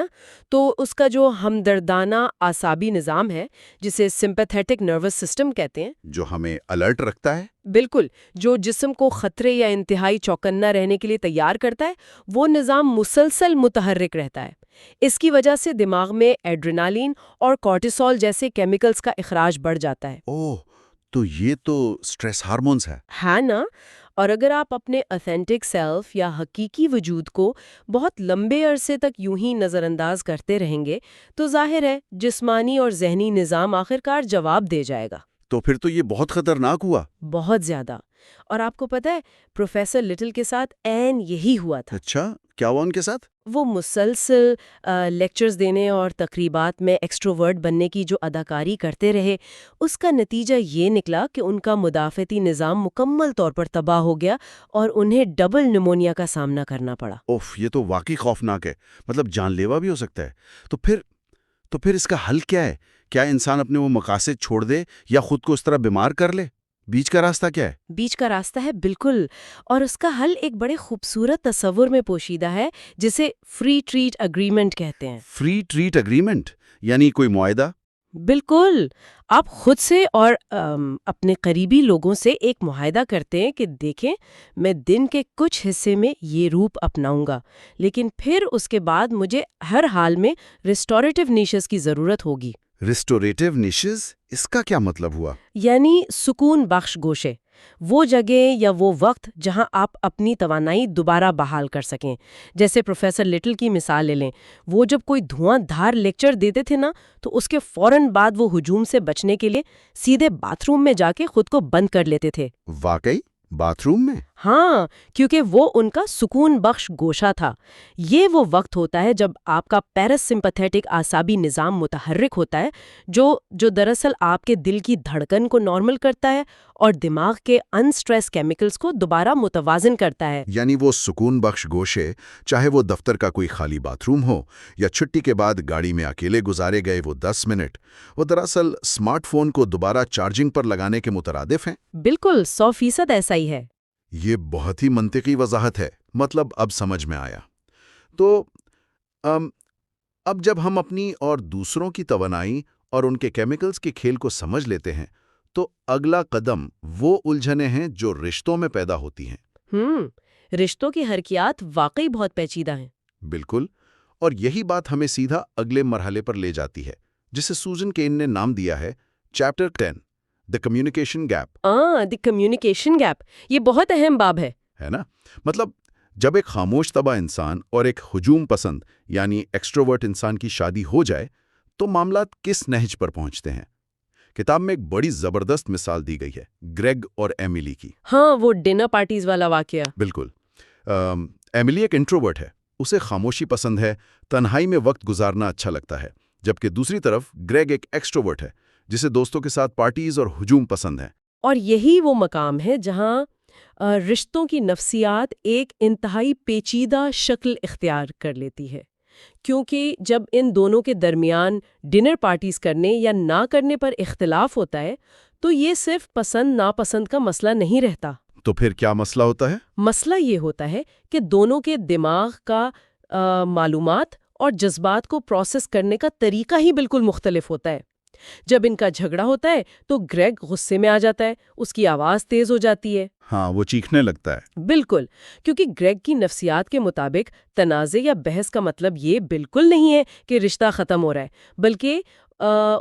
تو اس کا جو ہمدردانہ اعصابی نظام ہے، جسے سمپیتھیٹک نروس سسٹم کہتے ہیں، جو ہمیں الرٹ رکھتا ہے، بالکل، جو جسم کو خطرے یا انتہائی چوکنا رہنے کے لیے تیار کرتا ہے، وہ نظام مسلسل متحرک رہتا ہے۔ اس کی وجہ سے دماغ میں ایڈرینالین اور کورٹیسول جیسے کیمیکلز کا اخراج بڑھ جاتا ہے۔ تو یہ تو سٹریس ہارمونز ہے نا؟ اور اگر آپ اپنے اوتھینٹک سیلف یا حقیقی وجود کو بہت لمبے عرصے تک یوں ہی نظر انداز کرتے رہیں گے تو ظاہر ہے جسمانی اور ذہنی نظام آخرکار جواب دے جائے گا۔ تو پھر تو یہ بہت خطرناک ہوا۔ بہت زیادہ۔ اور آپ کو پتہ ہے پروفیسر لٹل کے ساتھ عین یہی ہوا تھا۔ اچھا، کیا ہوا ان کے ساتھ؟ وہ مسلسل لیکچرز دینے اور تقریبات میں ایکسٹروورٹ بننے کی جو اداکاری کرتے رہے، اس کا نتیجہ یہ نکلا کہ ان کا مدافعتی نظام مکمل طور پر تباہ ہو گیا اور انہیں ڈبل نمونیا کا سامنا کرنا پڑا۔ یہ تو واقعی خوفناک ہے، جان لیوا بھی ہو سکتا ہے۔ تو پھر اس کا حل کیا ہے؟ کیا انسان اپنے وہ مقاصد چھوڑ دے یا خود کو اس طرح بیمار کر لے؟ بیچ کا راستہ کیا ہے؟ بیچ کا راستہ ہے، بالکل، اور اس کا حل ایک بڑے خوبصورت تصور میں پوشیدہ ہے جسے فری ٹریٹ اگریمنٹ کہتے ہیں۔ فری ٹریٹ اگریمنٹ یعنی کوئی معاہدہ؟ بالکل. آپ خود سے اور اپنے قریبی لوگوں سے ایک معاہدہ کرتے ہیں کہ دیکھیں میں دن کے کچھ حصے میں یہ روپ اپناؤں گا، لیکن پھر اس کے بعد مجھے ہر حال میں ریسٹوریٹیو نیشز کی ضرورت ہوگی. ریسٹوریٹیو نیشز، اس کا کیا مطلب ہوا؟ یعنی سکون بخش گوشے، وہ جگہ یا وہ وقت جہاں آپ اپنی توانائی دوبارہ بحال کر سکیں. جیسے پروفیسر لٹل کی مثال لے لیں، وہ جب کوئی دھواں دھار لیکچر دیتے تھے نا تو اس کے فوراً بعد وہ ہجوم سے بچنے کے لیے سیدھے باتھ روم میں جا کے خود کو بند کر لیتے تھے. واقعی؟ باتھ روم میں؟ ہاں، کیونکہ وہ ان کا سکون بخش گوشہ تھا. یہ وہ وقت ہوتا ہے جب آپ کا پیرس سمپتھیٹک اعصابی نظام متحرک ہوتا ہے، جو دراصل آپ کے دل کی دھڑکن کو نارمل کرتا ہے اور دماغ کے ان سٹریس کیمیکلز کو دوبارہ متوازن کرتا ہے. یعنی وہ سکون بخش گوشے، چاہے وہ دفتر کا کوئی خالی باتھ روم ہو یا چھٹی کے بعد گاڑی میں اکیلے گزارے گئے وہ 10 منٹ، وہ دراصل اسمارٹ فون کو دوبارہ چارجنگ پر لگانے کے مترادف ہیں؟ بالکل 100% ایسا ہی ہے. یہ بہت ہی منطقی وضاحت ہے، مطلب اب سمجھ میں آیا. تو اب جب ہم اپنی اور دوسروں کی توانائی اور ان کے کیمیکلز کے کھیل کو سمجھ لیتے ہیں تو اگلا قدم وہ الجھنیں ہیں جو رشتوں میں پیدا ہوتی ہیں. رشتوں کی حرکیات واقعی بہت پیچیدہ ہیں. بالکل، اور یہی بات ہمیں سیدھا اگلے مرحلے پر لے جاتی ہے جسے سوزن کین نے نام دیا ہے chapter 10، the communication gap. The communication gap, یہ بہت اہم باب ہے نا؟ مطلب جب ایک خاموش طبع انسان اور ایک ہجوم پسند یعنی ایکسٹروورٹ انسان کی شادی ہو جائے تو معاملات کس نہج پر پہنچتے ہیں؟ کتاب میں ایک بڑی زبردست مثال دی گئی ہے گریگ اور ایملی کی. ہاں، وہ ڈنر پارٹیز والا واقعہ. بالکل. ایملی ایک انٹروورٹ ہے، اسے خاموشی پسند ہے، تنہائی میں وقت گزارنا اچھا لگتا ہے، جبکہ دوسری طرف گریگ ایک ایکسٹروورٹ ہے جسے دوستوں کے ساتھ پارٹیز اور ہجوم پسند ہیں. اور یہی وہ مقام ہے جہاں رشتوں کی نفسیات ایک انتہائی پیچیدہ شکل اختیار کر لیتی ہے، کیونکہ جب ان دونوں کے درمیان ڈنر پارٹیز کرنے یا نہ کرنے پر اختلاف ہوتا ہے تو یہ صرف پسند ناپسند کا مسئلہ نہیں رہتا. تو پھر کیا مسئلہ ہوتا ہے؟ مسئلہ یہ ہوتا ہے کہ دونوں کے دماغ کا معلومات اور جذبات کو پروسیس کرنے کا طریقہ ہی بالکل مختلف ہوتا ہے. جب ان کا جھگڑا ہوتا ہے تو گریگ غصے میں آ جاتا ہے، اس کی آواز تیز ہو جاتی ہے. ہاں، وہ چیخنے لگتا ہے. بالکل، کیونکہ گریگ کی نفسیات کے مطابق تنازع یا بحث کا مطلب یہ بالکل نہیں ہے کہ رشتہ ختم ہو رہا ہے، بلکہ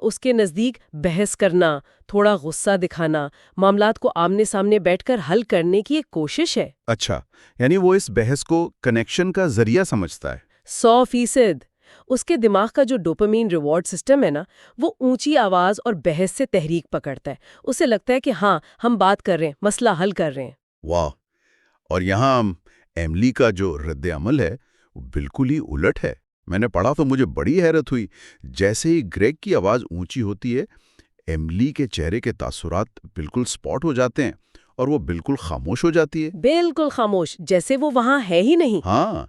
اس کے نزدیک بحث کرنا، تھوڑا غصہ دکھانا، معاملات کو آمنے سامنے بیٹھ کر حل کرنے کی ایک کوشش ہے. اچھا، یعنی وہ اس بحث کو کنیکشن کا ذریعہ سمجھتا ہے. 100%. اس کے دماغ کا جو ڈوپامین ریوارڈ سسٹم ہے نا، وہ اونچی آواز اور بحث سے تحریک پکڑتا ہے. اسے لگتا ہے کہ ہاں ہم بات کر رہے ہیں، مسئلہ حل کر رہے ہیں. واہ! اور یہاں ایملی کا جو رد عمل ہے وہ بالکل ہی الٹ ہے. میں نے پڑھا تو مجھے بڑی حیرت ہوئی. جیسے ہی گریگ کی آواز اونچی ہوتی ہے، ایملی کے چہرے کے تاثرات بالکل سپاٹ ہو جاتے ہیں اور وہ بالکل خاموش ہو جاتی ہے. بالکل خاموش، جیسے وہ وہاں ہے ہی نہیں. ہاں،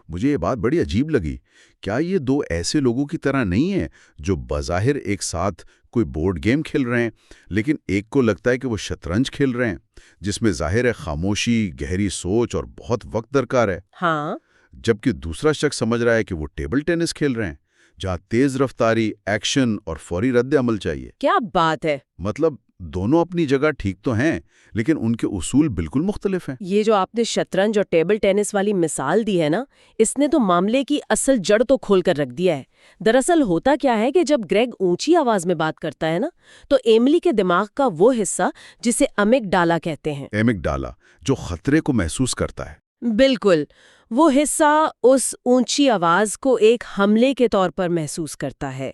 مجھے یہ بات بڑی عجیب لگی. کیا یہ دو ایسے لوگوں کی طرح نہیں ہیں جو بظاہر ایک ساتھ کوئی بورڈ گیم کھیل رہے ہیں، لیکن ایک کو لگتا ہے کہ وہ شطرنج کھیل رہے ہیں، جس میں ظاہر ہے خاموشی، گہری سوچ اور بہت وقت درکار ہے، ہاں، جبکہ دوسرا شخص سمجھ رہا ہے کہ وہ ٹیبل ٹینس کھیل رہے ہیں، جہاں تیز رفتاری، ایکشن اور فوری رد عمل چاہیے. کیا بات ہے. مطلب دونوں اپنی جگہ ٹھیک تو ہیں، لیکن ان کے اصول بالکل مختلف ہیں. یہ جو آپ نے شطرنج اور ٹیبل ٹینس والی مثال دی ہے نا، اس نے تو معاملے کی اصل جڑ تو کھول کر رکھ دیا ہے. دراصل ہوتا کیا ہے کہ جب گریگ اونچی آواز میں بات کرتا ہے نا، تو ایملی کے دماغ کا وہ حصہ جسے امیک ڈالا کہتے ہیں، ایمک ڈالا، جو خطرے کو محسوس کرتا ہے. بالکل، وہ حصہ اس اونچی آواز کو ایک حملے کے طور پر محسوس کرتا ہے.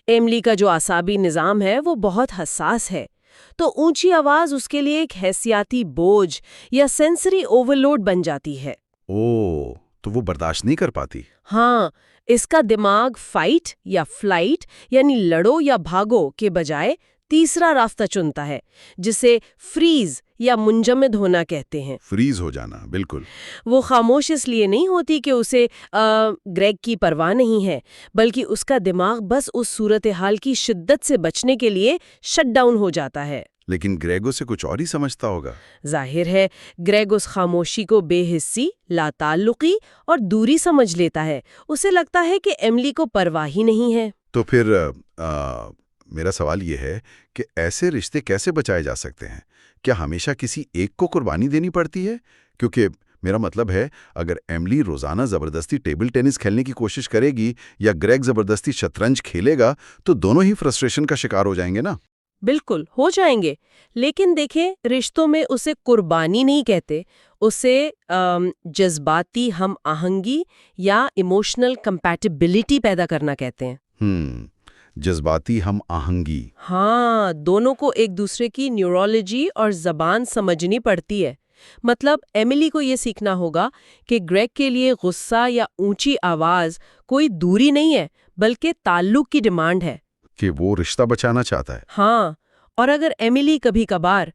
ایملی کا جو اعصابی نظام ہے وہ بہت حساس ہے، تو اونچی آواز اس کے لیے ایک حیثیاتی بوجھ یا سینسری اوورلوڈ بن جاتی ہے. اوہ، تو وہ برداشت نہیں کر پاتی. ہاں، اس کا دماغ فائٹ یا فلائٹ یعنی لڑو یا بھاگو کے بجائے تیسرا راستہ چنتا ہے، جسے فریز یا منجمد ہونا کہتے ہیں. فریز ہو جانا، بالکل. وہ خاموش اس لیے نہیں ہوتی کہ اسے گریگ کی پرواہ نہیں ہے، بلکہ اس کا دماغ بس اس صورتحال کی شدت سے بچنے کے لیے شٹ ڈاؤن ہو جاتا ہے. لیکن گریگ اسے کچھ اور ہی سمجھتا ہوگا. ظاہر ہے، گریگ اس خاموشی کو بے حسی، لا تعلقی اور دوری سمجھ لیتا ہے. اسے لگتا ہے کہ ایملی کو پرواہ ہی نہیں ہے. تو پھر میرا سوال یہ ہے کہ ایسے رشتے کیسے بچائے جا سکتے ہیں؟ کیا ہمیشہ کسی ایک کو قربانی دینی پڑتی ہے؟ کیونکہ میرا مطلب ہے، اگر ایملی روزانہ زبردستی ٹیبل ٹینس کھیلنے کی کوشش کرے گی یا گریگ زبردستی شطرنج کھیلے گا تو دونوں ہی فرسٹریشن کا شکار ہو جائیں گے نا؟ بالکل ہو جائیں گے، لیکن دیکھیں رشتوں میں اسے قربانی نہیں کہتے، اسے جذباتی ہم آہنگی یا ایموشنل کمپیٹیبلٹی پیدا کرنا کہتے ہیں۔ جذباتی ہم آہنگی۔ ہاں، دونوں کو ایک دوسرے کی نیورولوجی اور زبان سمجھنی پڑتی ہے۔ مطلب ایملی کو یہ سیکھنا ہوگا کہ گریگ کے لیے غصہ یا اونچی آواز کوئی دوری نہیں ہے بلکہ تعلق کی ڈیمانڈ ہے، کہ وہ رشتہ بچانا چاہتا ہے۔ ہاں، اور اگر ایملی کبھی کبھار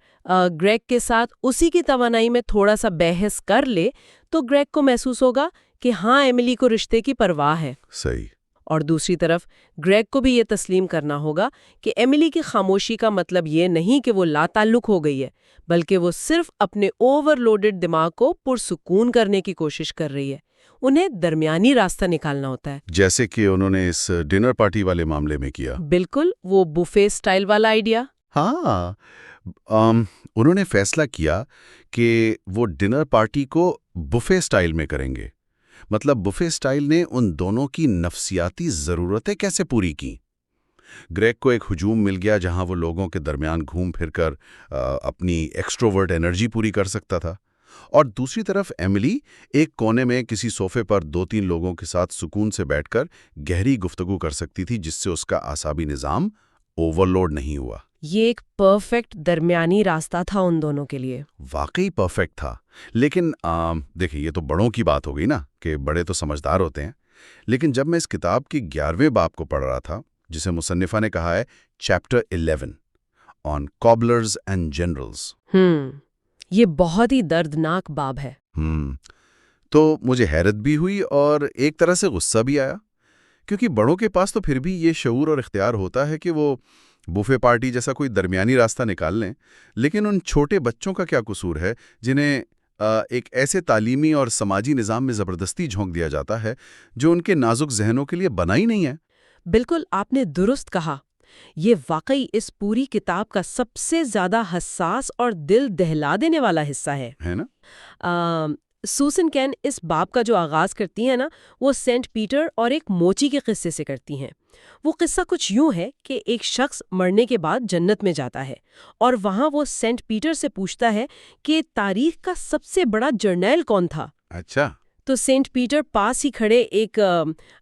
گریگ کے ساتھ اسی کی توانائی میں تھوڑا سا بحث کر لے تو گریگ کو محسوس ہوگا کہ ہاں ایملی کو رشتے کی پرواہ ہے۔ صحیح۔ اور دوسری طرف گریگ کو بھی یہ تسلیم کرنا ہوگا کہ ایملی کی خاموشی کا مطلب یہ نہیں کہ وہ لا تعلق ہو گئی ہے، بلکہ وہ صرف اپنے اوور لوڈڈ دماغ کو پرسکون کرنے کی کوشش کر رہی ہے۔ انہیں درمیانی راستہ نکالنا ہوتا ہے، جیسے کہ انہوں نے اس ڈنر پارٹی والے معاملے میں کیا۔ بالکل وہ بوفے سٹائل والا آئیڈیا۔ ہاں، انہوں نے فیصلہ کیا کہ وہ ڈنر پارٹی کو بفے سٹائل میں کریں گے۔ مطلب بفے سٹائل نے ان دونوں کی نفسیاتی ضرورتیں کیسے پوری کی؟ گریگ کو ایک ہجوم مل گیا جہاں وہ لوگوں کے درمیان گھوم پھر کر اپنی ایکسٹروورٹ انرجی پوری کر سکتا تھا، اور دوسری طرف ایملی ایک کونے میں کسی صوفے پر 2-3 لوگوں کے ساتھ سکون سے بیٹھ کر گہری گفتگو کر سکتی تھی جس سے اس کا اعصابی نظام اوور لوڈ نہیں ہوا۔ یہ ایک پرفیکٹ درمیانی راستہ تھا ان دونوں کے لیے۔ واقعی پرفیکٹ تھا، لیکن دیکھیں یہ تو بڑوں کی بات ہو گئی نا، کہ بڑے تو سمجھدار ہوتے ہیں، لیکن جب میں اس کتاب کی 11ویں باب کو پڑھ رہا تھا جسے مصنفہ نے کہا ہے چیپٹر 11 آن کوبلرز اینڈ جنرلز، یہ بہت ہی دردناک باب ہے۔ تو مجھے حیرت بھی ہوئی اور ایک طرح سے غصہ بھی آیا، کیونکہ بڑوں کے پاس تو پھر بھی یہ شعور اور اختیار ہوتا ہے کہ وہ بوفے پارٹی جیسا کوئی درمیانی راستہ نکال لیں، لیکن ان چھوٹے بچوں کا کیا قصور ہے جنہیں ایک ایسے تعلیمی اور سماجی نظام میں زبردستی جھونک دیا جاتا ہے جو ان کے نازک ذہنوں کے لیے بنا ہی نہیں ہے؟ بالکل آپ نے درست کہا، یہ واقعی اس پوری کتاب کا سب سے زیادہ حساس اور دل دہلا دینے والا حصہ ہے نا؟ سوسن کین اس باب کا جو آغاز کرتی ہیں نا، وہ سینٹ پیٹر اور ایک موچی کے قصے سے کرتی ہیں۔ وہ قصہ کچھ یوں ہے کہ ایک شخص مرنے کے بعد جنت میں جاتا ہے اور وہاں وہ سینٹ پیٹر سے پوچھتا ہے کہ تاریخ کا سب سے بڑا جرنیل کون تھا۔ اچھا۔ تو سینٹ پیٹر پاس ہی کھڑے ایک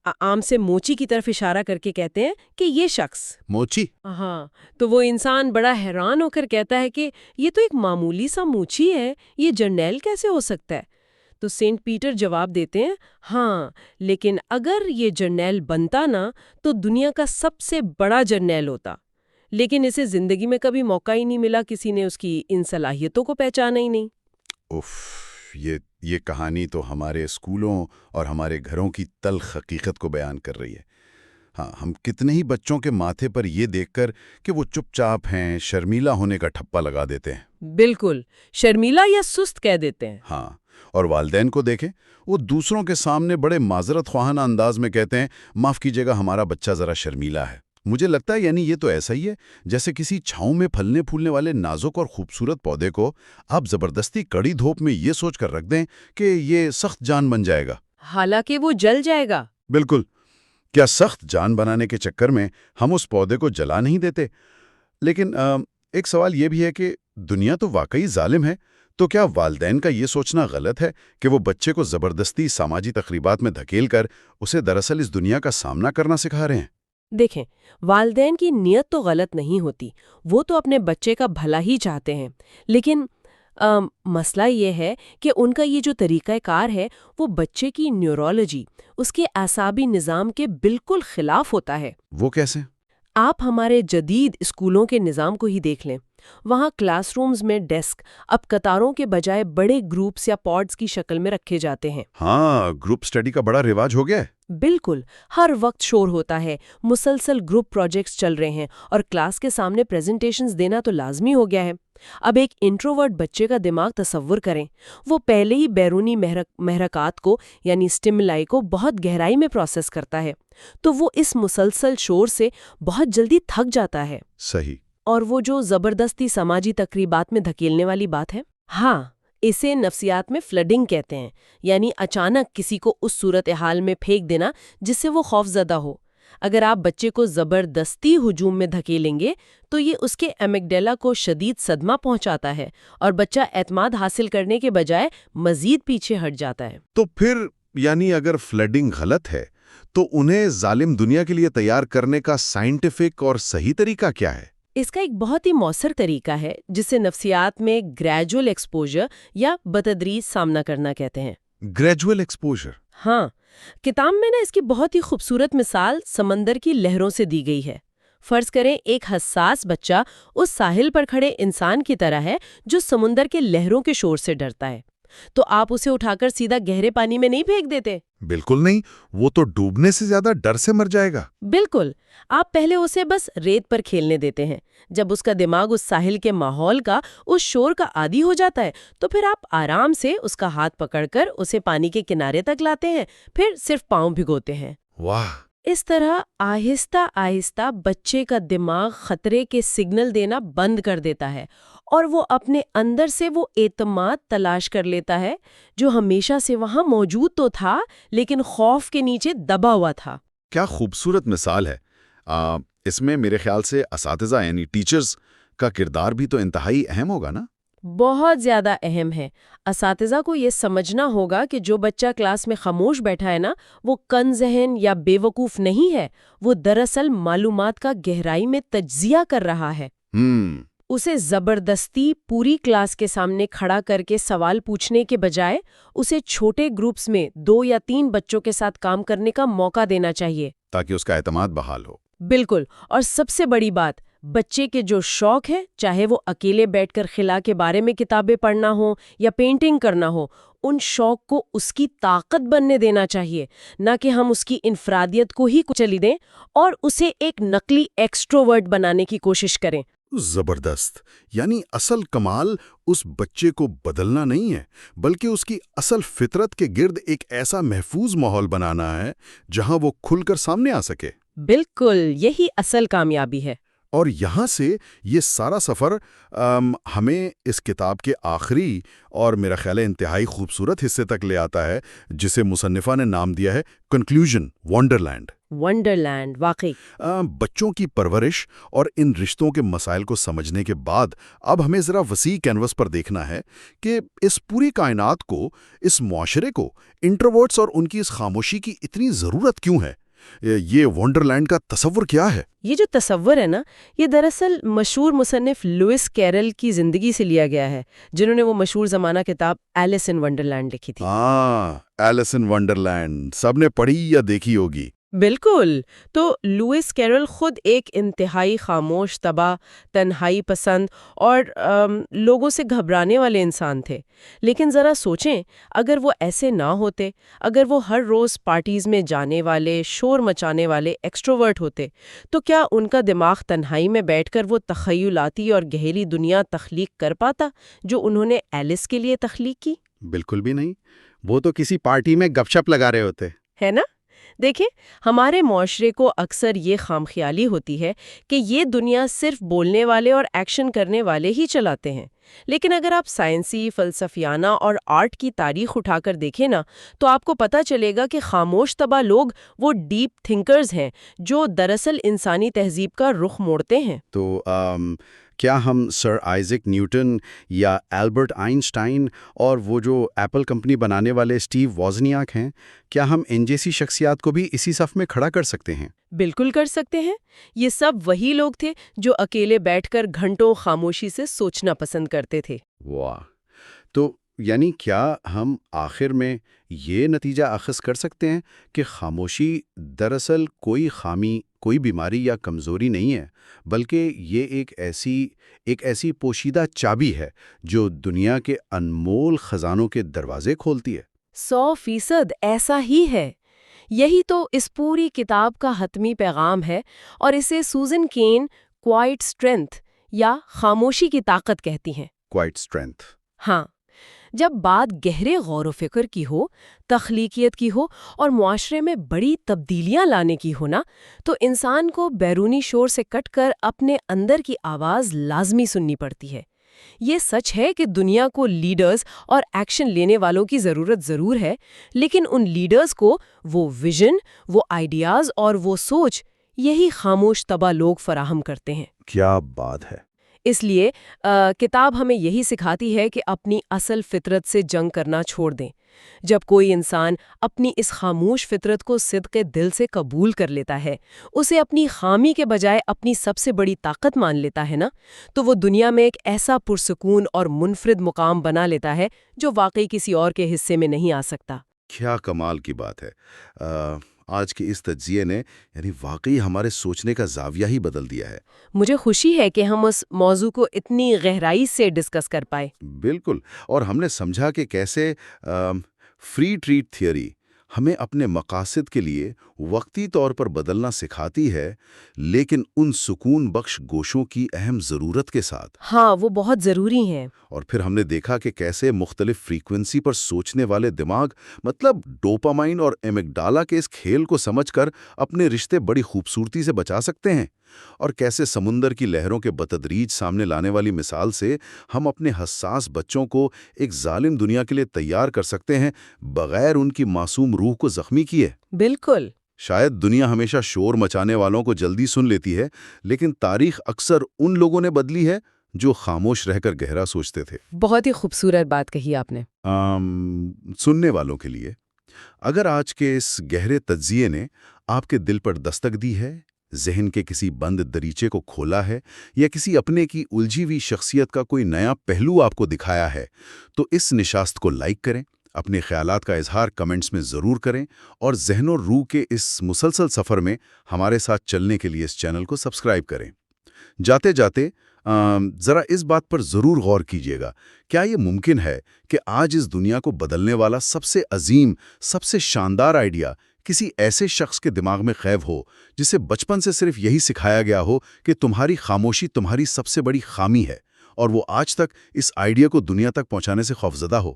عام سے موچی کی طرف اشارہ کر کے کہتے ہیں کہ یہ شخص موچی؟ ہاں، تو وہ انسان بڑا حیران ہو کر کہتا ہے کہ یہ تو ایک معمولی سا موچی ہے، یہ جرنیل کیسے ہو سکتا ہے؟ تو سینٹ پیٹر جواب دیتے ہیں، ہاں لیکن اگر یہ جرنیل بنتا نا تو دنیا کا سب سے بڑا جرنیل ہوتا، لیکن اسے زندگی میں کبھی موقع ہی نہیں ملا، کسی نے اس کی ان صلاحیتوں کو پہچانا ہی نہیں۔ یہ کہانی تو ہمارے اسکولوں اور ہمارے گھروں کی تلخ حقیقت کو بیان کر رہی ہے۔ ہاں، ہم کتنے ہی بچوں کے ماتھے پر یہ دیکھ کر کہ وہ چپ چاپ ہیں، شرمیلا ہونے کا ٹھپا لگا دیتے ہیں۔ بالکل، شرمیلا یا سست کہہ دیتے ہیں۔ ہاں، اور والدین کو دیکھیں، وہ دوسروں کے سامنے بڑے معذرت خواہانہ انداز میں کہتے ہیں، معاف کیجیے گا ہمارا بچہ ذرا شرمیلا ہے۔ مجھے لگتا ہے یعنی یہ تو ایسا ہی ہے جیسے کسی چھاؤں میں پھلنے پھولنے والے نازک اور خوبصورت پودے کو آپ زبردستی کڑی دھوپ میں یہ سوچ کر رکھ دیں کہ یہ سخت جان بن جائے گا، حالانکہ وہ جل جائے گا۔ بالکل۔ کیا سخت جان بنانے کے چکر میں ہم اس پودے کو جلا نہیں دیتے؟ لیکن ایک سوال یہ بھی ہے کہ دنیا تو واقعی ظالم ہے، تو کیا والدین کا یہ سوچنا غلط ہے کہ وہ بچے کو زبردستی سماجی تقریبات میں دھکیل کر اسے دراصل اس دنیا کا سامنا کرنا سکھا رہے ہیں؟ دیکھیں، والدین کی نیت تو غلط نہیں ہوتی، وہ تو اپنے بچے کا بھلا ہی چاہتے ہیں، لیکن مسئلہ یہ ہے کہ ان کا یہ جو طریقہ کار ہے وہ بچے کی نیورولوجی، اس کے اعصابی نظام کے بالکل خلاف ہوتا ہے۔ وہ کیسے؟ آپ ہمارے جدید اسکولوں کے نظام کو ہی دیکھ لیں، وہاں کلاس رومز میں ڈیسک اب قطاروں کے بجائے بڑے گروپس یا پوڈز کی شکل میں رکھے جاتے ہیں۔ ہاں، گروپ سٹڈی کا بڑا رواج ہو گیا ہے۔ بالکل، ہر وقت شور ہوتا ہے، مسلسل گروپ پروجیکٹس چل رہے ہیں اور کلاس کے سامنے پریزنٹیشنز دینا تو لازمی ہو گیا ہے۔ اب ایک انٹروورٹ بچے کا دماغ تصور کریں، وہ پہلے ہی بیرونی محرکات کو یعنی اسٹیمولائی کو بہت گہرائی میں پروسیس کرتا ہے، تو وہ اس مسلسل شور سے بہت جلدی تھک جاتا ہے۔ صحیح۔ اور وہ جو زبردستی سماجی تقریبات میں دھکیلنے والی بات ہے، ہاں، اسے نفسیات میں فلڈنگ کہتے ہیں، یعنی اچانک کسی کو اس صورتحال میں پھینک دینا جس سے وہ خوف زدہ ہو۔ اگر آپ بچے کو زبردستی ہجوم میں دھکیلیں گے تو یہ اس کے ایمگڈیلا کو شدید صدمہ پہنچاتا ہے اور بچہ اعتماد حاصل کرنے کے بجائے مزید پیچھے ہٹ جاتا ہے۔ تو پھر یعنی اگر فلڈنگ غلط ہے تو انہیں ظالم دنیا کے لیے تیار کرنے کا سائنٹیفک اور صحیح طریقہ کیا ہے؟ اس کا ایک بہت ہی مؤثر طریقہ ہے جسے نفسیات میں گریجول ایکسپوجر یا بتدریج سامنا کرنا کہتے ہیں۔ Gradual exposure. ہاں، کتاب میں اس کی بہت ہی خوبصورت مثال سمندر کی لہروں سے دی گئی ہے۔ فرض کریں ایک حساس بچہ اس ساحل پر کھڑے انسان کی طرح ہے جو سمندر کے لہروں کے شور سے ڈرتا ہے، تو آپ اسے اٹھا کر سیدھا گہرے پانی میں نہیں پھینک دیتے۔ بالکل نہیں، وہ تو ڈوبنے سے زیادہ ڈر سے مر جائے گا۔ بالکل، آپ پہلے اسے بس ریت پر کھیلنے دیتے ہیں۔ جب اس کا دماغ اس ساحل کے ماحول کا، اس شور کا عادی ہو جاتا ہے تو پھر آپ آرام سے اس کا ہاتھ پکڑ کر اسے پانی کے کنارے تک لاتے ہیں، پھر صرف پاؤں بھگوتے ہیں۔ واہ! اس طرح آہستہ آہستہ بچے کا دماغ خطرے کے سگنل دینا بند کر دیتا ہے اور وہ اپنے اندر سے وہ اعتماد تلاش کر لیتا ہے جو ہمیشہ سے وہاں موجود تو تھا لیکن خوف کے نیچے دبا ہوا تھا۔ کیا خوبصورت مثال ہے۔ اس میں میرے خیال سے اساتذہ یعنی ٹیچرز کا کردار بھی تو انتہائی اہم ہوگا نا؟ بہت زیادہ اہم ہے۔ اساتذہ کو یہ سمجھنا ہوگا کہ جو بچہ کلاس میں خاموش بیٹھا ہے نا، وہ کن ذہن یا بے وقوف نہیں ہے، وہ دراصل معلومات کا گہرائی میں تجزیہ کر رہا ہے۔ اسے زبردستی پوری کلاس کے سامنے کھڑا کر کے سوال پوچھنے کے بجائے اسے چھوٹے گروپس میں 2 یا 3 بچوں کے ساتھ کام کرنے کا موقع دینا چاہیے تاکہ اس کا اعتماد بحال ہو۔ بالکل، اور سب سے بڑی بات، بچے کے جو شوق ہے، چاہے وہ اکیلے بیٹھ کر خلا کے بارے میں کتابیں پڑھنا ہو یا پینٹنگ کرنا ہو، ان شوق کو اس کی طاقت بننے دینا چاہیے، نہ کہ ہم اس کی انفرادیت کو ہی کچلی دیں اور اسے ایک نقلی ایکسٹروورٹ بنانے کی کوشش کریں۔ زبردست! یعنی اصل کمال اس بچے کو بدلنا نہیں ہے، بلکہ اس کی اصل فطرت کے گرد ایک ایسا محفوظ ماحول بنانا ہے جہاں وہ کھل کر سامنے آ سکے۔ بالکل، یہی اصل کامیابی ہے۔ اور یہاں سے یہ سارا سفر ہمیں اس کتاب کے آخری اور میرا خیال ہے انتہائی خوبصورت حصے تک لے آتا ہے، جسے مصنفہ نے نام دیا ہے کنکلوژن، ونڈرلینڈ۔ ونڈرلینڈ، واقعی۔ بچوں کی پرورش اور ان رشتوں کے مسائل کو سمجھنے کے بعد اب ہمیں ذرا وسیع کینوس پر دیکھنا ہے کہ اس پوری کائنات کو، اس معاشرے کو، انٹروورٹس اور ان کی اس خاموشی کی اتنی ضرورت کیوں ہے۔ یہ ونڈرلینڈ کا تصور کیا ہے؟ یہ جو تصور ہے نا، یہ دراصل مشہور مصنف لوئس کیرل کی زندگی سے لیا گیا ہے، جنہوں نے وہ مشہور زمانہ کتاب ایلس ان ونڈرلینڈ لکھی تھی۔ ایلس ان ونڈرلینڈ سب نے پڑھی یا دیکھی ہوگی۔ بالکل، تو لوئس کیرل خود ایک انتہائی خاموش طبع، تنہائی پسند اور لوگوں سے گھبرانے والے انسان تھے۔ لیکن ذرا سوچیں، اگر وہ ایسے نہ ہوتے، اگر وہ ہر روز پارٹیز میں جانے والے، شور مچانے والے ایکسٹروورٹ ہوتے، تو کیا ان کا دماغ تنہائی میں بیٹھ کر وہ تخیلاتی اور گہری دنیا تخلیق کر پاتا جو انہوں نے ایلس کے لیے تخلیق کی؟ بالکل بھی نہیں، وہ تو کسی پارٹی میں گپ شپ لگا رہے ہوتے۔ ہے نا؟ دیکھیں، ہمارے معاشرے کو اکثر یہ خام خیالی ہوتی ہے کہ یہ دنیا صرف بولنے والے اور ایکشن کرنے والے ہی چلاتے ہیں، لیکن اگر آپ سائنسی، فلسفیانہ اور آرٹ کی تاریخ اٹھا کر دیکھیں نا، تو آپ کو پتہ چلے گا کہ خاموش طبع لوگ وہ ڈیپ تھنکرز ہیں جو دراصل انسانی تہذیب کا رخ موڑتے ہیں۔ تو کیا ہم سر آئزک نیوٹن یا البرٹ آئنسٹائن اور وہ جو ایپل کمپنی بنانے والے اسٹیو وازنیاک ہیں، کیا ہم ان جیسی شخصیات کو بھی اسی صف میں کھڑا کر سکتے ہیں؟ بالکل کر سکتے ہیں۔ یہ سب وہی لوگ تھے جو اکیلے بیٹھ کر گھنٹوں خاموشی سے سوچنا پسند کرتے تھے۔ واہ! تو یعنی کیا ہم آخر میں یہ نتیجہ اخذ کر سکتے ہیں کہ خاموشی دراصل کوئی خامی، کوئی بیماری یا کمزوری نہیں ہے، بلکہ یہ ایک ایسی پوشیدہ چابی ہے جو دنیا کے انمول خزانوں کے دروازے کھولتی ہے؟ 100% ایسا ہی ہے۔ یہی تو اس پوری کتاب کا حتمی پیغام ہے، اور اسے سوزن کین کوائٹ اسٹرینتھ یا خاموشی کی طاقت کہتی ہیں۔ Quite strength. ہاں، جب بات گہرے غور و فکر کی ہو، تخلیقیت کی ہو اور معاشرے میں بڑی تبدیلیاں لانے کی ہو نا، تو انسان کو بیرونی شور سے کٹ کر اپنے اندر کی آواز لازمی سننی پڑتی ہے۔ یہ سچ ہے کہ دنیا کو لیڈرز اور ایکشن لینے والوں کی ضرورت ضرور ہے، لیکن ان لیڈرز کو وہ ویژن، وہ آئیڈیاز اور وہ سوچ یہی خاموش طبع لوگ فراہم کرتے ہیں۔ کیا بات ہے! اس لیے کتاب ہمیں یہی سکھاتی ہے کہ اپنی اصل فطرت سے جنگ کرنا چھوڑ دیں۔ جب کوئی انسان اپنی اس خاموش فطرت کو صدق دل سے قبول کر لیتا ہے، اسے اپنی خامی کے بجائے اپنی سب سے بڑی طاقت مان لیتا ہے نا، تو وہ دنیا میں ایک ایسا پرسکون اور منفرد مقام بنا لیتا ہے جو واقعی کسی اور کے حصے میں نہیں آ سکتا۔ کیا کمال کی بات ہے! آج کے اس تجزیے نے یعنی واقعی ہمارے سوچنے کا زاویہ ہی بدل دیا ہے۔ مجھے خوشی ہے کہ ہم اس موضوع کو اتنی گہرائی سے ڈسکس کر پائے۔ بالکل، اور ہم نے سمجھا کہ کیسے فری ٹریٹ تھیوری ہمیں اپنے مقاصد کے لیے وقتی طور پر بدلنا سکھاتی ہے، لیکن ان سکون بخش گوشوں کی اہم ضرورت کے ساتھ۔ ہاں، وہ بہت ضروری ہیں۔ اور پھر ہم نے دیکھا کہ کیسے مختلف فریکوینسی پر سوچنے والے دماغ مطلب ڈوپامائن اور ایمگڈالا کے اس کھیل کو سمجھ کر اپنے رشتے بڑی خوبصورتی سے بچا سکتے ہیں، اور کیسے سمندر کی لہروں کے بتدریج سامنے لانے والی مثال سے ہم اپنے حساس بچوں کو ایک ظالم دنیا کے لیے تیار کر سکتے ہیں بغیر ان کی معصوم روح کو زخمی کیے۔ بالکل۔ شاید دنیا ہمیشہ شور مچانے والوں کو جلدی سن لیتی ہے، لیکن تاریخ اکثر ان لوگوں نے بدلی ہے جو خاموش رہ کر گہرا سوچتے تھے۔ بہت ہی خوبصورت بات کہی آپ نے۔ سننے والوں کے لیے، اگر آج کے اس گہرے تجزیے نے آپ کے دل پر دستک دی ہے، ذہن کے کسی بند دریچے کو کھولا ہے، یا کسی اپنے کی الجھی ہوئی شخصیت کا کوئی نیا پہلو آپ کو دکھایا ہے، تو اس نشست کو لائک کریں، اپنے خیالات کا اظہار کمنٹس میں ضرور کریں، اور ذہن و روح کے اس مسلسل سفر میں ہمارے ساتھ چلنے کے لیے اس چینل کو سبسکرائب کریں۔ جاتے جاتے ذرا اس بات پر ضرور غور کیجیے گا، کیا یہ ممکن ہے کہ آج اس دنیا کو بدلنے والا سب سے عظیم، سب سے شاندار آئیڈیا کسی ایسے شخص کے دماغ میں خیب ہو جسے بچپن سے صرف یہی سکھایا گیا ہو کہ تمہاری خاموشی تمہاری سب سے بڑی خامی ہے، اور وہ آج تک اس آئیڈیا کو دنیا تک پہنچانے سے خوفزدہ ہو؟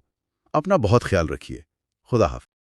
اپنا بہت خیال رکھیے۔ خدا حافظ۔